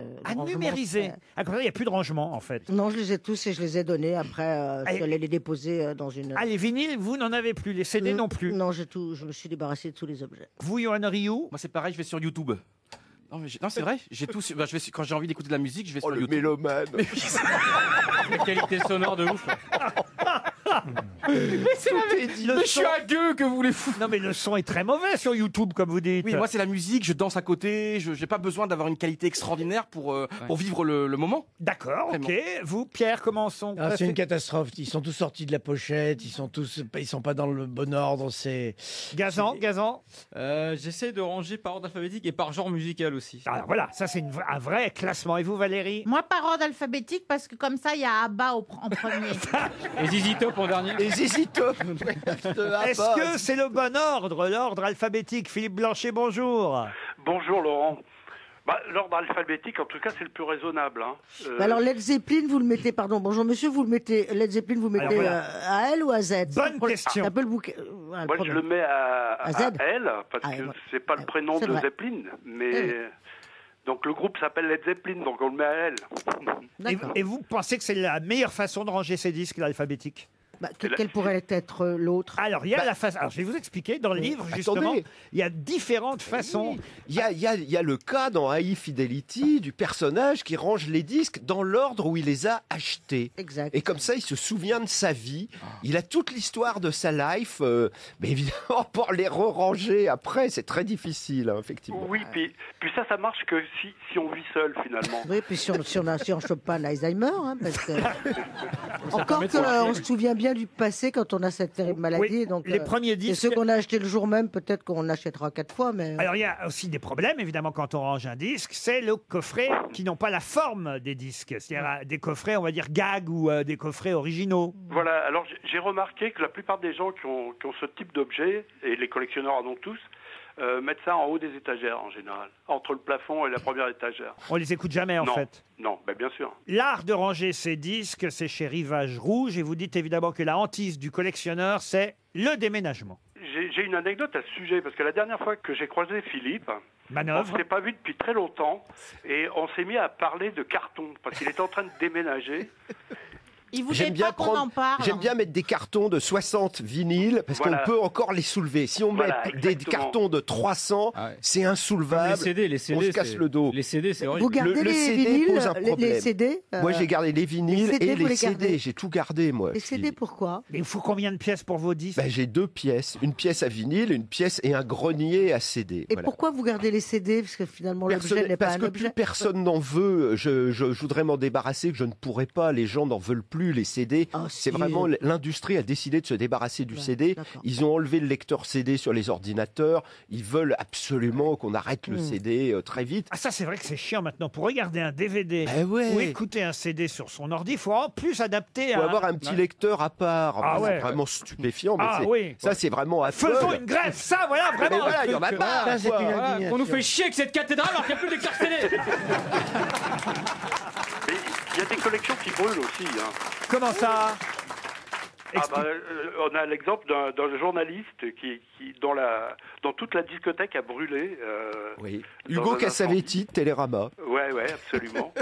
Numériser? Comme ça, il n'y a plus de rangement, en fait. Non, je les ai tous et je les ai donnés. Après, je suis allé les déposer dans une... Ah, les vinyles, vous n'en avez plus. Les CD non plus. Non, je me suis débarrassé de tous les objets. Vous, Johan Rioux? Moi, c'est pareil, je vais sur YouTube. Non, c'est vrai. J'ai tout. Quand j'ai envie d'écouter de la musique, je vais sur YouTube. Mélomane. La qualité sonore de ouf. Mais c'est je suis un gueux, que vous voulez foutre. Non, mais le son est très mauvais sur YouTube, comme vous dites. Oui, moi, c'est la musique, je danse à côté, je n'ai pas besoin d'avoir une qualité extraordinaire pour vivre le moment. D'accord, ok. Vous, Pierre, comment sont... C'est une catastrophe. Ils sont tous sortis de la pochette, ils sont pas dans le bon ordre. Gazan. J'essaie de ranger par ordre alphabétique et par genre musical aussi. Alors voilà, ça c'est un vrai classement. Et vous, Valérie? Moi, par ordre alphabétique, parce que comme ça, il y a Abba en premier. Et Zizi Top en dernier. Et Zizi Top. Est-ce que c'est le bon ordre, l'ordre alphabétique? Philippe Blanchet, bonjour. Bonjour Laurent. L'ordre alphabétique, en tout cas, c'est le plus raisonnable. Alors Led Zeppelin, vous le mettez, bonjour monsieur, vous le mettez, Led Zeppelin, vous mettez à L ou à Z? Bonne question. C'est un peu le bouquet. Moi, je le mets à Z. L, parce que c'est pas le prénom de Zeppelin, mais... Donc le groupe s'appelle Led Zeppelin, donc on le met à L. Et vous pensez que c'est la meilleure façon de ranger ces disques, l'alphabétique? Quelle pourrait être l'autre? Alors, il y a la façon. Alors, je vais vous expliquer. Dans le livre, justement, il y a différentes façons. Il y a le cas dans High Fidelity du personnage qui range les disques dans l'ordre où il les a achetés. Exact. Et comme ça, il se souvient de sa vie. Il a toute l'histoire de sa life. Mais évidemment, pour les re-ranger après, c'est très difficile, effectivement. Oui, puis ça marche que si on vit seul, finalement. Oui, puis si on chope pas l'Alzheimer, parce que... Encore qu'on se souvient bien du passé quand on a cette terrible maladie. Oui, donc, les premiers disques... Et ceux qu'on a achetés le jour même, peut-être qu'on achètera 4 fois, mais... Alors, il y a aussi des problèmes, évidemment, quand on range un disque. C'est le coffret qui n'ont pas la forme des disques. C'est-à-dire des coffrets, on va dire, gag ou des coffrets originaux. Voilà. Alors, j'ai remarqué que la plupart des gens qui ont ce type d'objet, et les collectionneurs en ont tous, mettent ça en haut des étagères, en général. Entre le plafond et la première étagère. On les écoute jamais, en fait. Non, bien sûr. L'art de ranger ses disques, c'est chez Rivage Rouge. Et vous dites évidemment que la hantise du collectionneur, c'est le déménagement. J'ai une anecdote à ce sujet, parce que la dernière fois que j'ai croisé Philippe, Manœuvre. on ne s'est pas vu depuis très longtemps, et on s'est mis à parler de carton, parce qu'il était en train de déménager. Il voulait pas qu'on en parle. J'aime bien mettre des cartons de 60 vinyles parce qu'on peut encore les soulever. Si on met des cartons de 300, c'est insoulevable. Les CD, on se casse le dos. Les CD, c'est horrible. Vous gardez le les CD vinyles, pose un problème. les CD Moi, j'ai gardé les vinyles et les CD. gardez. J'ai tout gardé, moi. Les CD, pourquoi? Il faut combien de pièces pour vos disques? J'ai 2 pièces. Une pièce à vinyle, une pièce et un grenier à CD. Et pourquoi vous gardez les CD? Parce que finalement, l'objet n'est pas un objet. Parce que plus personne n'en veut. Je voudrais m'en débarrasser, que je ne pourrais pas. Les gens n'en veulent plus, les CD. C'est vraiment l'industrie a décidé de se débarrasser du CD. Ils ont enlevé le lecteur CD sur les ordinateurs. Ils veulent absolument qu'on arrête le CD très vite. Ah, ça, c'est vrai que c'est chiant maintenant. Pour regarder un DVD ou écouter un CD sur son ordi, il faut en plus adapter. Il faut avoir un petit lecteur à part. C'est vraiment stupéfiant. Mais ça, c'est vraiment à Faisons une grève, ça, voilà, vraiment. Voilà, il y en a pas. On nous fait chier avec cette cathédrale alors qu'il n'y a plus de lecteur CD. Il y a des collections qui brûlent aussi. Comment ça? On a l'exemple d'un journaliste qui dans toute la discothèque a brûlé. Oui. dans Hugo un Cassavetti, de Télérama. Ouais, absolument.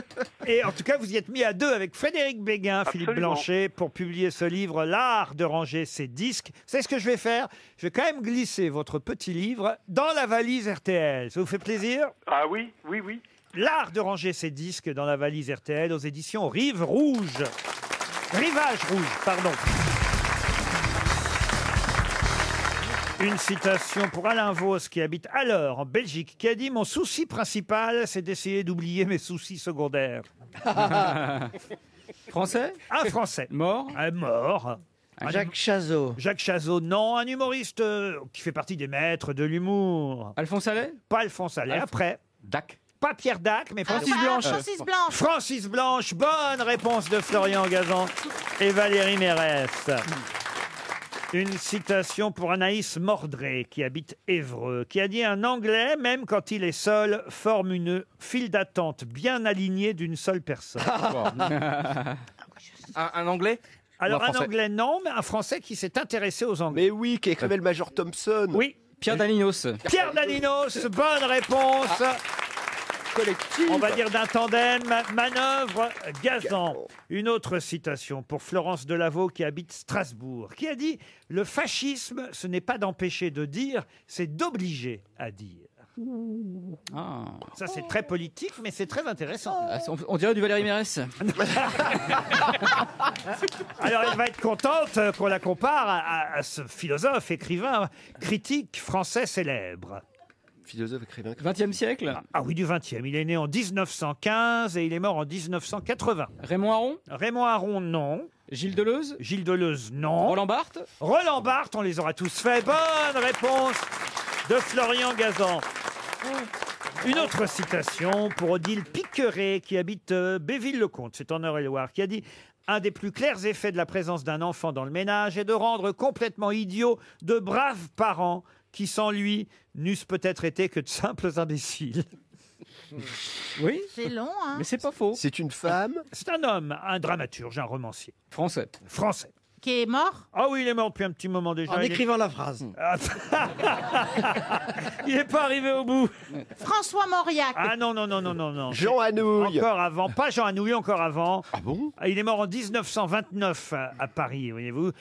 Et en tout cas, vous y êtes mis à deux avec Frédéric Béguin, Philippe Absolument. Blanchet, pour publier ce livre, L'art de ranger ses disques. Vous savez ce que je vais faire? Je vais quand même glisser votre petit livre dans la valise RTL. Ça vous fait plaisir? Ah oui. L'art de ranger ses disques dans la valise RTL aux éditions Rivage Rouge, pardon. Une citation pour Alain Vos, qui habite Alors, en Belgique, qui a dit « Mon souci principal, c'est d'essayer d'oublier mes soucis secondaires. » Français? Un Français. Mort? Mort. Jacques Chazot. Jacques Chazot, non. Un humoriste qui fait partie des maîtres de l'humour. Alphonse Allais? Pas Alphonse Allais. Après. Dac. Pas Pierre Dac, mais Francis Blanche. Francis Blanche. Francis Blanche. Bonne réponse de Florian Gazan et Valérie Mérès. Une citation pour Anaïs Mordré, qui habite Évreux, qui a dit « Un Anglais, même quand il est seul, forme une file d'attente bien alignée d'une seule personne. » Un Anglais? Alors, Ou un un Français? Anglais, non, mais un Français qui s'est intéressé aux Anglais. Mais oui, qui écrivait le Major Thompson. Oui. Pierre Daninos. Pierre Daninos, bonne réponse. Collective. On va dire d'un tandem, manœuvre Gazan. Une autre citation pour Florence Delaveau, qui habite Strasbourg, qui a dit « Le fascisme, ce n'est pas d'empêcher de dire, c'est d'obliger à dire. » Ça, c'est très politique, mais c'est très intéressant. Ah, on dirait du Valérie Mérès. Alors, elle va être contente qu'on la compare à ce philosophe, écrivain, critique français célèbre. Philosophe, écrivain. 20e siècle? Ah oui, du 20e. Il est né en 1915 et il est mort en 1980. Raymond Aron? Raymond Aron, non. Gilles Deleuze? Gilles Deleuze, non. Roland Barthes? Roland Barthes, on les aura tous fait. Bonne réponse de Florian Gazan. Une autre citation pour Odile Piqueret, qui habite Béville-le-Comte, c'est en Eure-et-Loire, qui a dit « Un des plus clairs effets de la présence d'un enfant dans le ménage est de rendre complètement idiots de braves parents qui, sans lui, n'eussent peut-être été que de simples imbéciles. » Oui. C'est long, hein. Mais c'est pas faux. C'est une femme. C'est un homme, un dramaturge, un romancier. Français. Français. Qui est mort? Ah oui, il est mort depuis un petit moment déjà. En Il est- écrivant la phrase. Il n'est pas arrivé au bout. François Mauriac. Ah non, non, non, non, non, non. Jean Anouilh. Encore avant, pas Jean Anouilh, encore avant. Ah bon? Il est mort en 1929 à Paris, voyez-vous.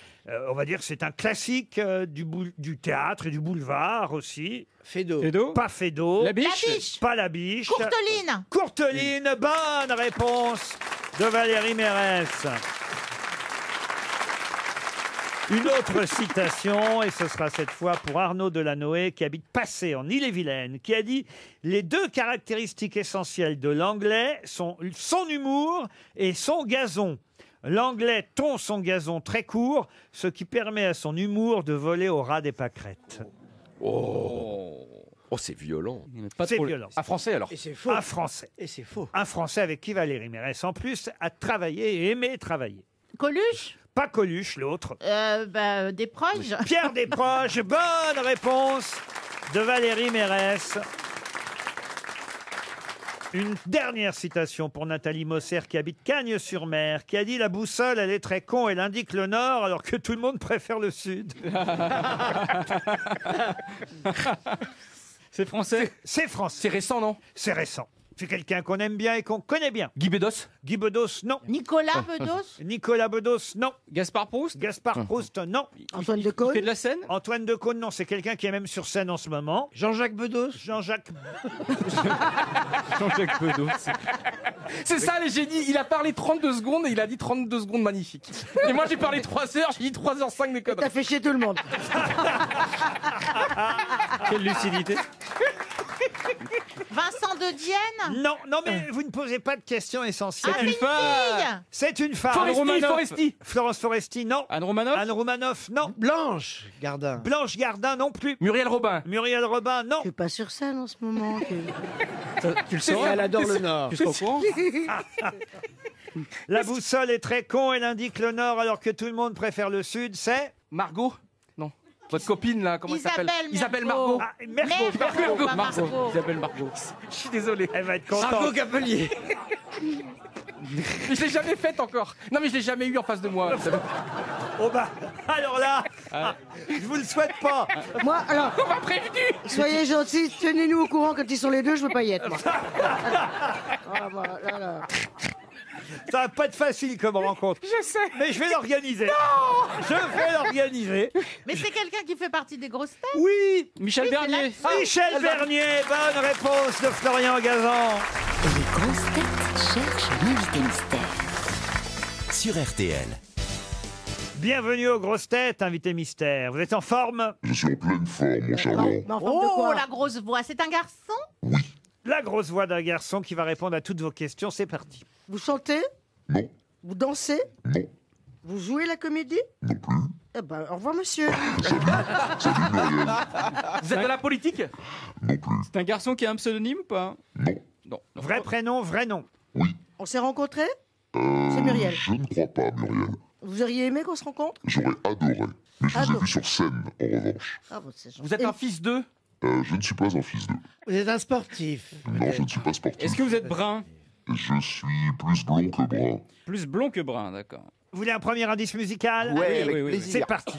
On va dire que c'est un classique du théâtre et du boulevard aussi. Fédo. Fédo? Pas Fédo. La Biche? La Biche. Pas la Biche. Courteline. Courteline, bonne réponse de Valérie Mérès. Une autre citation, et ce sera cette fois pour Arnaud Delanoë, qui habite Passé, en Ille-et-Vilaine, qui a dit « Les deux caractéristiques essentielles de l'anglais sont son humour et son gazon. L'anglais tond son gazon très court, ce qui permet à son humour de voler au ras des pâquerettes. » Oh, c'est violent. C'est violent. Un Français alors? Et c'est faux. Un Français. Et c'est faux. Un Français avec qui Valérie Mérès, en plus, a travaillé et aimé travailler. Coluche. Pas Coluche, l'autre. Desproges. Pierre Desproges, bonne réponse de Valérie Mérès. Une dernière citation pour Nathalie Mosser, qui habite Cagnes-sur-Mer, qui a dit « La boussole, elle est très con, elle indique le nord, alors que tout le monde préfère le sud. » C'est français? C'est français. C'est récent, non? C'est récent. C'est quelqu'un qu'on aime bien et qu'on connaît bien. Guy Bedos? Guy Bedos, non. Nicolas Bedos. Nicolas Bedos, non. Gaspard Proust? Gaspard Proust, non. Antoine Il fait Decaune. de la scène? Antoine Decaune, non. C'est quelqu'un qui est même sur scène en ce moment. Jean-Jacques Bedos. Jean-Jacques... Jean-Jacques Bedos. C'est ça les génies, il a parlé 32 secondes et il a dit 32 secondes magnifiques. Et moi j'ai parlé 3 heures, j'ai dit 3h05 des T'as conneries. fait chier tout le monde. Quelle lucidité. Vincent de Dienne. Non, non, mais vous ne posez pas de questions essentielles. Ah, c'est une fille. C'est une femme. Foresti. Florence Foresti, non. Anne Romanoff? Anne Romanoff, non. Blanche Gardin. Blanche Gardin, non plus. Muriel Robin. Muriel Robin, non. Je suis pas sur scène en ce moment. Tu le sauras? Elle adore le Nord. Tu seras au courant? La boussole est très con, elle indique le nord alors que tout le monde préfère le sud, c'est... Margot? Non. Votre copine là, comment elle s'appelle? Isabelle Margot. Ah, Mergo. Margot. Isabelle Margot. Je suis désolé. Elle va être contente. Margot Capelier. Mais je l'ai jamais faite encore. Non, mais je l'ai jamais eu en face de moi. Oh bah, alors là, je vous le souhaite pas. Moi, alors, On m'a prévenu. soyez gentils, tenez-nous au courant quand ils sont les deux, je veux pas y être, moi. Ah, bah, là, là. Ça va pas être facile comme rencontre. Je sais. Mais je vais l'organiser. Je vais l'organiser. Mais c'est quelqu'un qui fait partie des grosses têtes. Oui. Michel Oui, Bernier. c'est Michel Bernier, bonne réponse de Florian Gazan. Les grosses têtes cherchent l'invité mystère. Sur RTL. Bienvenue aux grosses têtes, invité mystère. Vous êtes en forme? Je suis en pleine forme, mon charmant. Mais en forme de Oh, quoi? la grosse voix. C'est un garçon? La grosse voix d'un garçon qui va répondre à toutes vos questions. C'est parti. Vous chantez? Non. Vous dansez? Non. Vous jouez la comédie? Non plus. Eh ben, au revoir, monsieur. Salut Muriel. Vous êtes de la politique? Non plus. C'est un garçon qui a un pseudonyme ou pas? Non. Non. Vrai prénom, vrai nom. On s'est rencontrés? C'est Muriel. Je ne crois pas, Muriel. Vous auriez aimé qu'on se rencontre? J'aurais adoré. Mais je vous ai Adoré. vu sur scène, en revanche. Ah, bon, c'est gentil. Vous êtes un fils d'eux? Je ne suis pas un fils d'eux. Vous êtes un sportif. Non, je ne suis pas sportif. Est-ce que vous êtes brun? Je suis plus blond que brun. Plus blond que brun, d'accord. Vous voulez un premier indice musical? Ouais, oui, avec oui, oui. plaisir. C'est parti.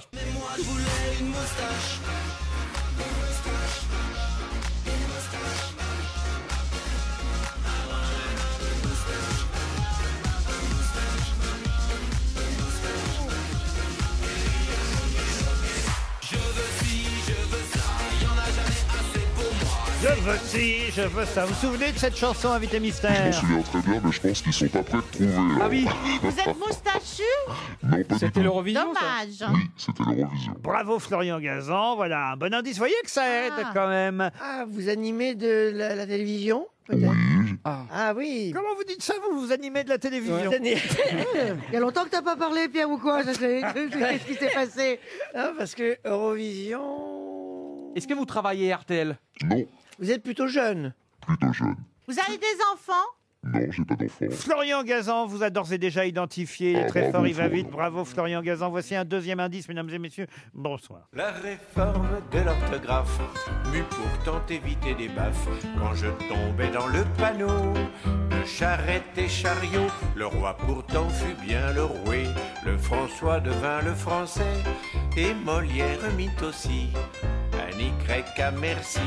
Je veux ci, je veux ça. Vous vous souvenez de cette chanson, invité Je m'en mystère? souviens très bien, mais je pense qu'ils sont pas prêts de trouver. là. Ah oui. Vous êtes moustachu? Non, pas du C'était tout. l'Eurovision, ça? Dommage. Oui, c'était l'Eurovision. Bravo Florian Gazan, voilà un bon indice. Vous voyez que ça aide Ah. quand même. Ah, vous animez de la télévision, peut-être? Ah oui. Comment vous dites ça, vous animez de la télévision? Vous animez- Il y a longtemps que t'as pas parlé, Pierre, ou quoi? Qu'est-ce qui s'est passé? Ah, parce que Eurovision... Est-ce que vous travaillez à RTL? Non, Vous êtes plutôt jeune. plutôt jeune. Vous avez des enfants? Non, j'ai pas d'enfant. Florian Gazan vous a d'ores et déjà identifié. Il est Ah, très bravo, fort, il va Florian. vite. Bravo Florian Gazan. Voici un deuxième indice, mesdames et messieurs. Bonsoir. La réforme de l'orthographe m'eut pourtant évité des baffes quand je tombais dans le panneau de charrette et chariot. Le roi pourtant fut bien le roué, le François devint le français et Molière mit aussi un Y à merci.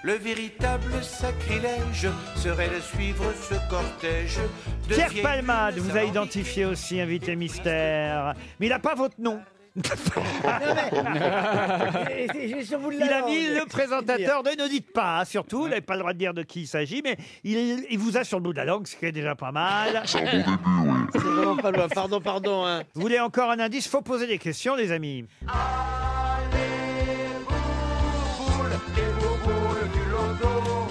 Le véritable sacrilège serait de suivre ce cortège de Pierre vieilles Palmade lunes vous a alambiquées. identifié aussi, invité mystère. Mais il n'a pas votre nom. Il a mis le présentateur de Ne dites pas, hein, surtout. Vous n'avez pas le droit de dire de qui il s'agit, mais il vous a sur le bout de la langue, ce qui est déjà pas mal. C'est un bon début, oui. C'est vraiment pas loin. Pardon. Hein. Vous voulez encore un indice? Faut poser des questions, les amis. Les bouboules du loto,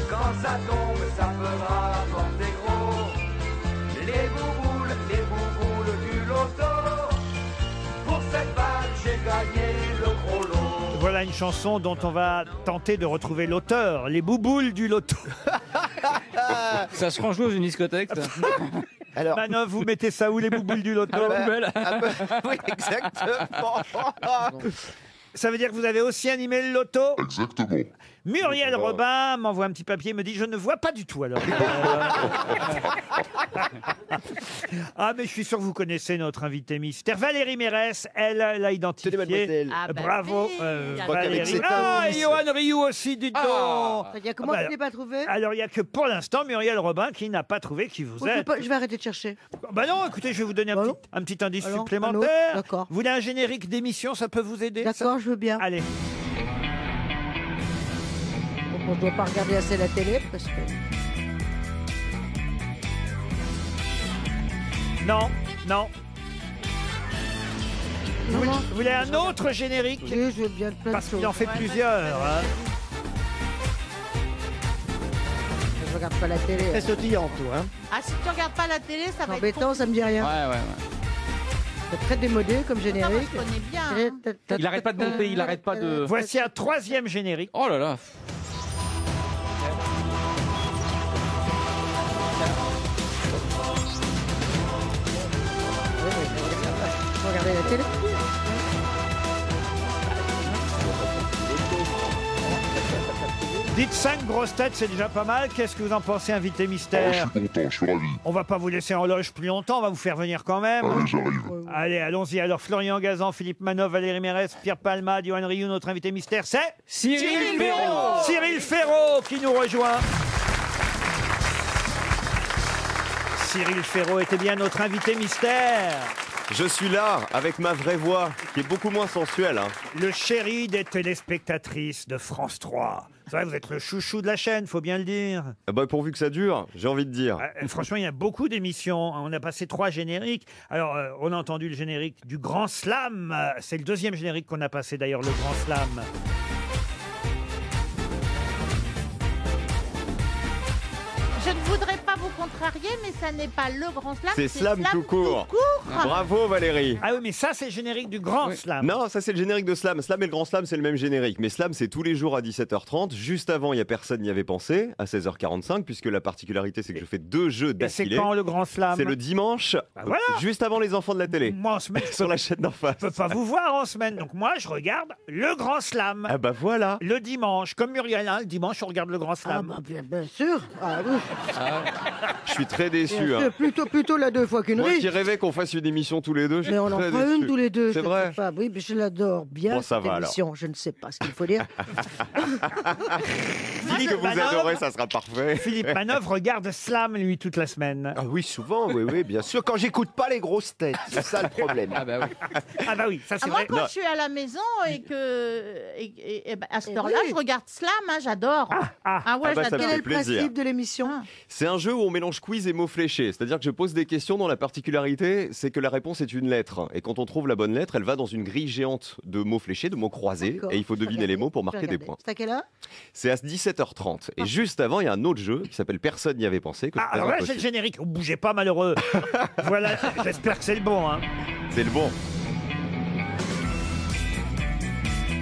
quand ça tombe, ça fera porter gros. Les bouboules du loto, pour cette balle, j'ai gagné le gros lot. Voilà une chanson dont on va tenter de retrouver l'auteur, les bouboules du loto. Ça se range dans une discothèque, ça. Alors, Manov, vous mettez ça où, les bouboules du loto? À la poubelle. oui, exactement. Ça veut dire que vous avez aussi animé le loto? Exactement. Muriel Robin m'envoie un petit papier, me dit je ne vois pas du tout alors. Ah mais je suis sûr que vous connaissez notre invité mystère. Valérie Mérès, elle l'a identifié. mademoiselle. Ah bah Bravo oui, Valérie. avec cet Ah, et indice. Johan Rioux aussi, dites donc. Il y a comment Ah bah tu l'as pas trouvé? Alors il n'y a que pour l'instant Muriel Robin qui n'a pas trouvé qui vous Ouais, êtes. je vais arrêter de chercher. Bah non, écoutez, je vais vous donner Bah non. un petit indice Alors, supplémentaire. allô, d'accord. Vous voulez un générique d'émission, ça peut vous aider? ça D'accord, je veux bien. Allez. Bon, je dois pas regarder assez la télé parce que. Non, non. Non, non. Vous voulez un autre générique? Oui, je veux bien plein de Parce qu'il choses. en fait plusieurs. hein. Je regarde pas la télé. Très sautillant, tout. Hein. Ah, si tu regardes pas la télé, ça C'est va être embêtant, ça me dit rien. Ouais. C'est très démodé comme Pourtant, moi, générique. je connais bien. hein. Il arrête pas de monter, il arrête pas de... Voici un troisième générique. Oh là là. Regardez la télé. Dites 5 grosses têtes, c'est déjà pas mal. Qu'est-ce que vous en pensez, invité Je mystère? suis content, je suis ravi. On va pas vous laisser en loge plus longtemps, on va vous faire venir quand même. Allez, j'arrive. Allez, allons-y. Alors, Florian Gazan, Philippe Manoff, Valérie Mérès, Pierre Palmade, Johan Rioux, notre invité mystère, c'est Cyril Ferraud. Cyril Ferraud qui nous rejoint. Cyril Ferraud était bien notre invité mystère. Je suis là, avec ma vraie voix, qui est beaucoup moins sensuelle. Hein. Le chéri des téléspectatrices de France 3. C'est vrai, vous êtes le chouchou de la chaîne, faut bien le dire. Bah, pourvu que ça dure, j'ai envie de dire. Franchement, il y a beaucoup d'émissions. On a passé 3 génériques. Alors, on a entendu le générique du Grand Slam. C'est le 2e générique qu'on a passé d'ailleurs, le Grand Slam. Je ne voudrais pas vous contrarier, mais ça n'est pas le Grand Slam. C'est Slam tout court. Bravo Valérie. Ah oui, mais ça, c'est le générique du Grand Slam. Non, ça c'est le générique de Slam. Slam et le Grand Slam, c'est le même générique. Mais Slam, c'est tous les jours à 17h30. Juste avant, il n'y a personne n'y avait pensé, à 16h45, puisque la particularité, c'est que je fais 2 jeux d'affilée. C'est quand le Grand Slam? C'est le dimanche, voilà. Juste avant les enfants de la télé. Moi, en semaine, sur la chaîne d'en face. Je peux pas vous voir en semaine, donc moi, je regarde le Grand Slam. Ah bah voilà. Le dimanche, comme Muriel, hein, le dimanche, on regarde le Grand Slam. Ah bah bien sûr. Ah oui. Je suis très déçu. Bien sûr, plutôt la 2 fois qu'une Moi riche. qui rêvais qu'on fasse une émission tous les deux, je suis Mais on en très fera déçu. une tous les deux. C'est je ne vrai. sais pas. Oui, mais je l'adore bien, Bon, ça cette va, émission. Je ne sais pas ce qu'il faut dire. Dites que vous adorez, ça sera parfait. Philippe Manoff regarde Slam, lui, toute la semaine. Ah oui, souvent, oui, bien sûr. Quand j'écoute pas les grosses têtes, c'est ça le problème. Ah bah oui. Ah bah oui, ça c'est Moi, vrai. quand je suis à la maison et que à cette heure-là, je regarde Slam, hein, j'adore. Ah ouais, Ah bah, ça j'adore. me Quel fait est le plaisir. principe de l'émission? C'est un jeu où on mélange quiz et mots fléchés. C'est-à-dire que je pose des questions dont la particularité, c'est que la réponse est une lettre. Et quand on trouve la bonne lettre, elle va dans une grille géante de mots fléchés, de mots croisés. D'accord. Et il faut deviner les mots pour marquer des points. C'est à quelle heure? C'est à 17h30. Et juste avant, il y a un autre jeu qui s'appelle Personne n'y avait pensé. Que je Ah, alors là, présente c'est le aussi. générique. Vous bougez pas, malheureux. Voilà, j'espère que c'est le bon. Hein. C'est le bon.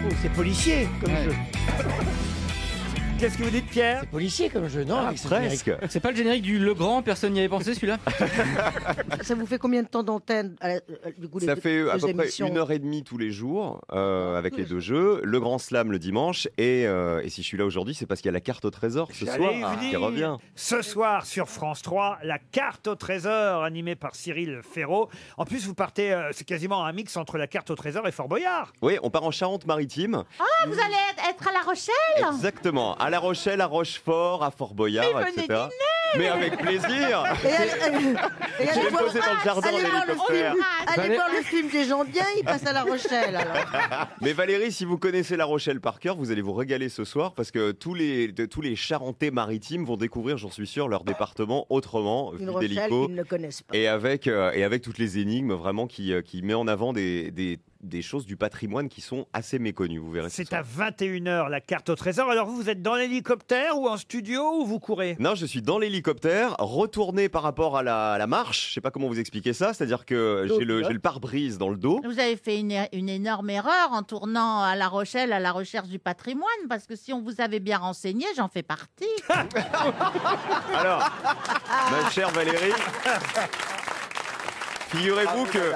Oh, c'est policier comme jeu. Qu'est-ce que vous dites, Pierre? C'est policier comme jeu, non? avec ce Presque. générique. C'est pas le générique du Legrand, personne n'y avait pensé celui-là? Ça vous fait combien de temps d'antenne du coup, les Ça deux- fait à deux peu près émissions 1h30 tous les jours avec les 2 jeux. Le Grand Slam le dimanche. Et si je suis là aujourd'hui, c'est parce qu'il y a la carte au trésor ce soir J'allais y qui venir. revient. Ce soir sur France 3, la carte au trésor animée par Cyril Ferraud. En plus, vous partez, c'est quasiment un mix entre la carte au trésor et Fort Boyard. Oui, on part en Charente-Maritime. Ah, vous allez être à La Rochelle? Exactement. À La Rochelle, à Rochefort, à Fort Boyard, Mais venez etc. Mais avec plaisir. Et Je vais me poser dans le jardin en allez voir le hélicoptère. film. Allez voir le film des gens bien, ils passent à La Rochelle. Alors. Mais Valérie, si vous connaissez La Rochelle par cœur, vous allez vous régaler ce soir parce que tous les Charentais maritimes vont découvrir, j'en suis sûr, leur département autrement, Une vu Rochelle d'hélico. qu'ils ne connaissent pas. Et avec toutes les énigmes vraiment qui met en avant des choses du patrimoine qui sont assez méconnues, vous verrez. ce C'est soir. à 21h la carte au trésor. Alors vous êtes dans l'hélicoptère ou en studio ou vous courez? Non, je suis dans l'hélicoptère, retourné par rapport à la marche. Je sais pas comment vous expliquer ça, c'est-à-dire que j'ai le pare-brise dans le dos. Vous avez fait une énorme erreur en tournant à La Rochelle à la recherche du patrimoine, parce que si on vous avait bien renseigné, j'en fais partie. Alors, ma chère Valérie, figurez-vous que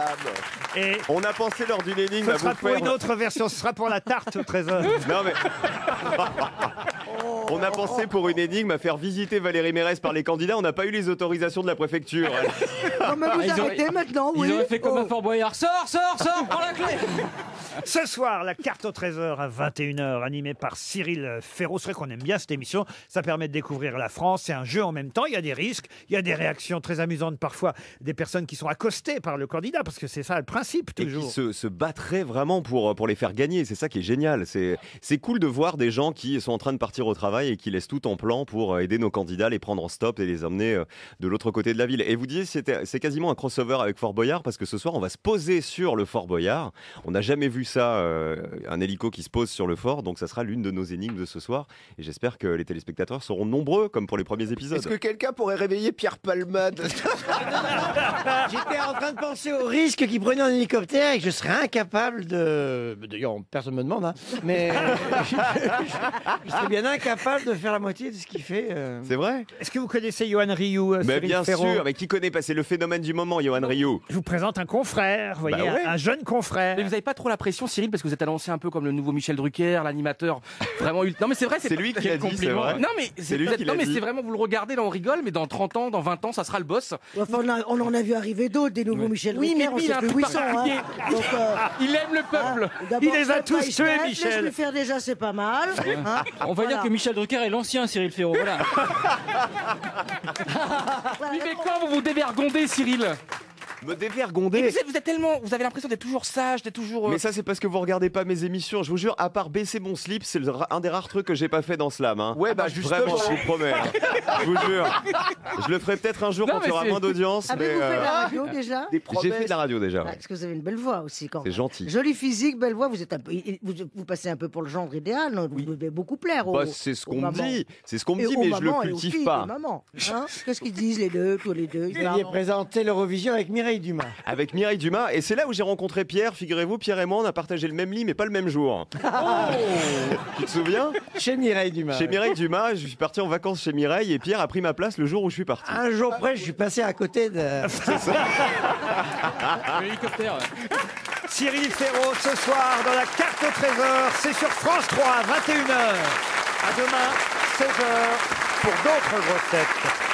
on a pensé lors d'une énigme Ce à sera vous pour faire... une autre version, ce sera pour la tarte au trésor. Non mais... On a pensé pour une énigme à faire visiter Valérie Mérès par les candidats. On n'a pas eu les autorisations de la préfecture. Non, mais vous Ils auraient- arrêtez maintenant, oui. Ils auraient fait comme Oh. à Fort Boyard. Sors, prends la clé. Ce soir, la carte au trésor à 21h, animée par Cyril Ferraud. C'est vrai qu'on aime bien cette émission. Ça permet de découvrir la France. C'est un jeu en même temps. Il y a des risques. Il y a des réactions très amusantes parfois. Des personnes qui sont accostées par le candidat, parce que c'est ça le principe Et qui toujours. se battraient vraiment pour les faire gagner. C'est ça qui est génial. C'est cool de voir des gens qui sont en train de partir au travail et qui laissent tout en plan pour aider nos candidats, les prendre en stop et les emmener de l'autre côté de la ville. Et vous disiez, c'est quasiment un crossover avec Fort Boyard parce que ce soir, on va se poser sur le Fort Boyard. On n'a jamais vu ça, un hélico qui se pose sur le fort. Donc ça sera l'une de nos énigmes de ce soir. Et j'espère que les téléspectateurs seront nombreux comme pour les premiers épisodes. Est-ce que quelqu'un pourrait réveiller Pierre Palmade? J'étais en train de penser au risque qu'il prenait en hélicoptère et que je serais incapable de... D'ailleurs, personne ne me demande, hein, mais je serais bien incapable capable de faire la moitié de ce qu'il fait. C'est vrai. Est-ce que vous connaissez Johan Rioux, Mais Cyril bien Ferraud sûr, mais qui connaît pas? C'est le phénomène du moment, Johan Rioux. Je vous présente un confrère, vous voyez, Bah ouais. un jeune confrère. Mais vous n'avez pas trop la pression, Cyril, parce que vous êtes annoncé un peu comme le nouveau Michel Drucker, l'animateur vraiment. Non, mais c'est vrai, C'est lui qui quel l'a dit, c'est compliment. vrai. Non, mais C'est lui qui non, l'a mais dit. c'est vraiment, vous le regardez, là, on rigole, mais dans 30 ans, dans 20 ans, ça sera le boss. Enfin, on en a vu arriver d'autres, des nouveaux Michel Oui, Drucker, mais on lui, il sait a un plus peu où ils sont. Hein. particulier. Donc, Il aime le peuple. d'abord, Il les a Stop tous by tués, Step, Michel. Laisse-lui faire déjà, c'est pas mal. Hein. On va dire Voilà. que Michel Drucker est l'ancien Cyril Ferraud. Voilà. Oui, mais quoi, vous vous dévergondez, Cyril? Me Et dévergonder. vous êtes tellement. Vous avez l'impression d'être toujours sage, d'être toujours. Mais ça, c'est parce que vous regardez pas mes émissions. Je vous jure, à part baisser mon slip, c'est un des rares trucs que j'ai pas fait dans Slam. Hein. Ouais, bah, Vraiment, justement. je vous promets. Hein. Je vous jure. Je le ferai peut-être un jour Non, quand il y mais aura c'est- moins d'audience. Mais Avez-vous fait de la radio déjà j'ai fait de la radio déjà. ouais. Parce que vous avez une belle voix aussi. Quand C'est gentil. Jolie physique, belle voix. Vous êtes un peu, vous passez un peu pour le genre idéal. Non, vous devez beaucoup plaire aux, Bah, c'est ce aux qu'on me mamans. dit. C'est ce qu'on me Et dit, aux mais je le mamans et aux cultive filles pas. de maman. Hein Qu'est-ce qu'ils disent les deux, tous les deux Vous aviez présenté l'Eurovision avec Mireille Dumas. Avec Mireille Dumas, et c'est là où j'ai rencontré Pierre. Figurez-vous, Pierre et moi, on a partagé le même lit, mais pas le même jour. Tu te souviens? Chez Mireille Dumas. Chez Mireille Dumas, je suis parti en vacances chez Mireille, et Pierre a pris ma place le jour où je suis parti. Un jour près, je suis passé à côté de. L'hélicoptère. Cyril Ferraud ce soir dans la carte au trésor. C'est sur France 3, 21h. À demain, 16h, pour d'autres grosses têtes.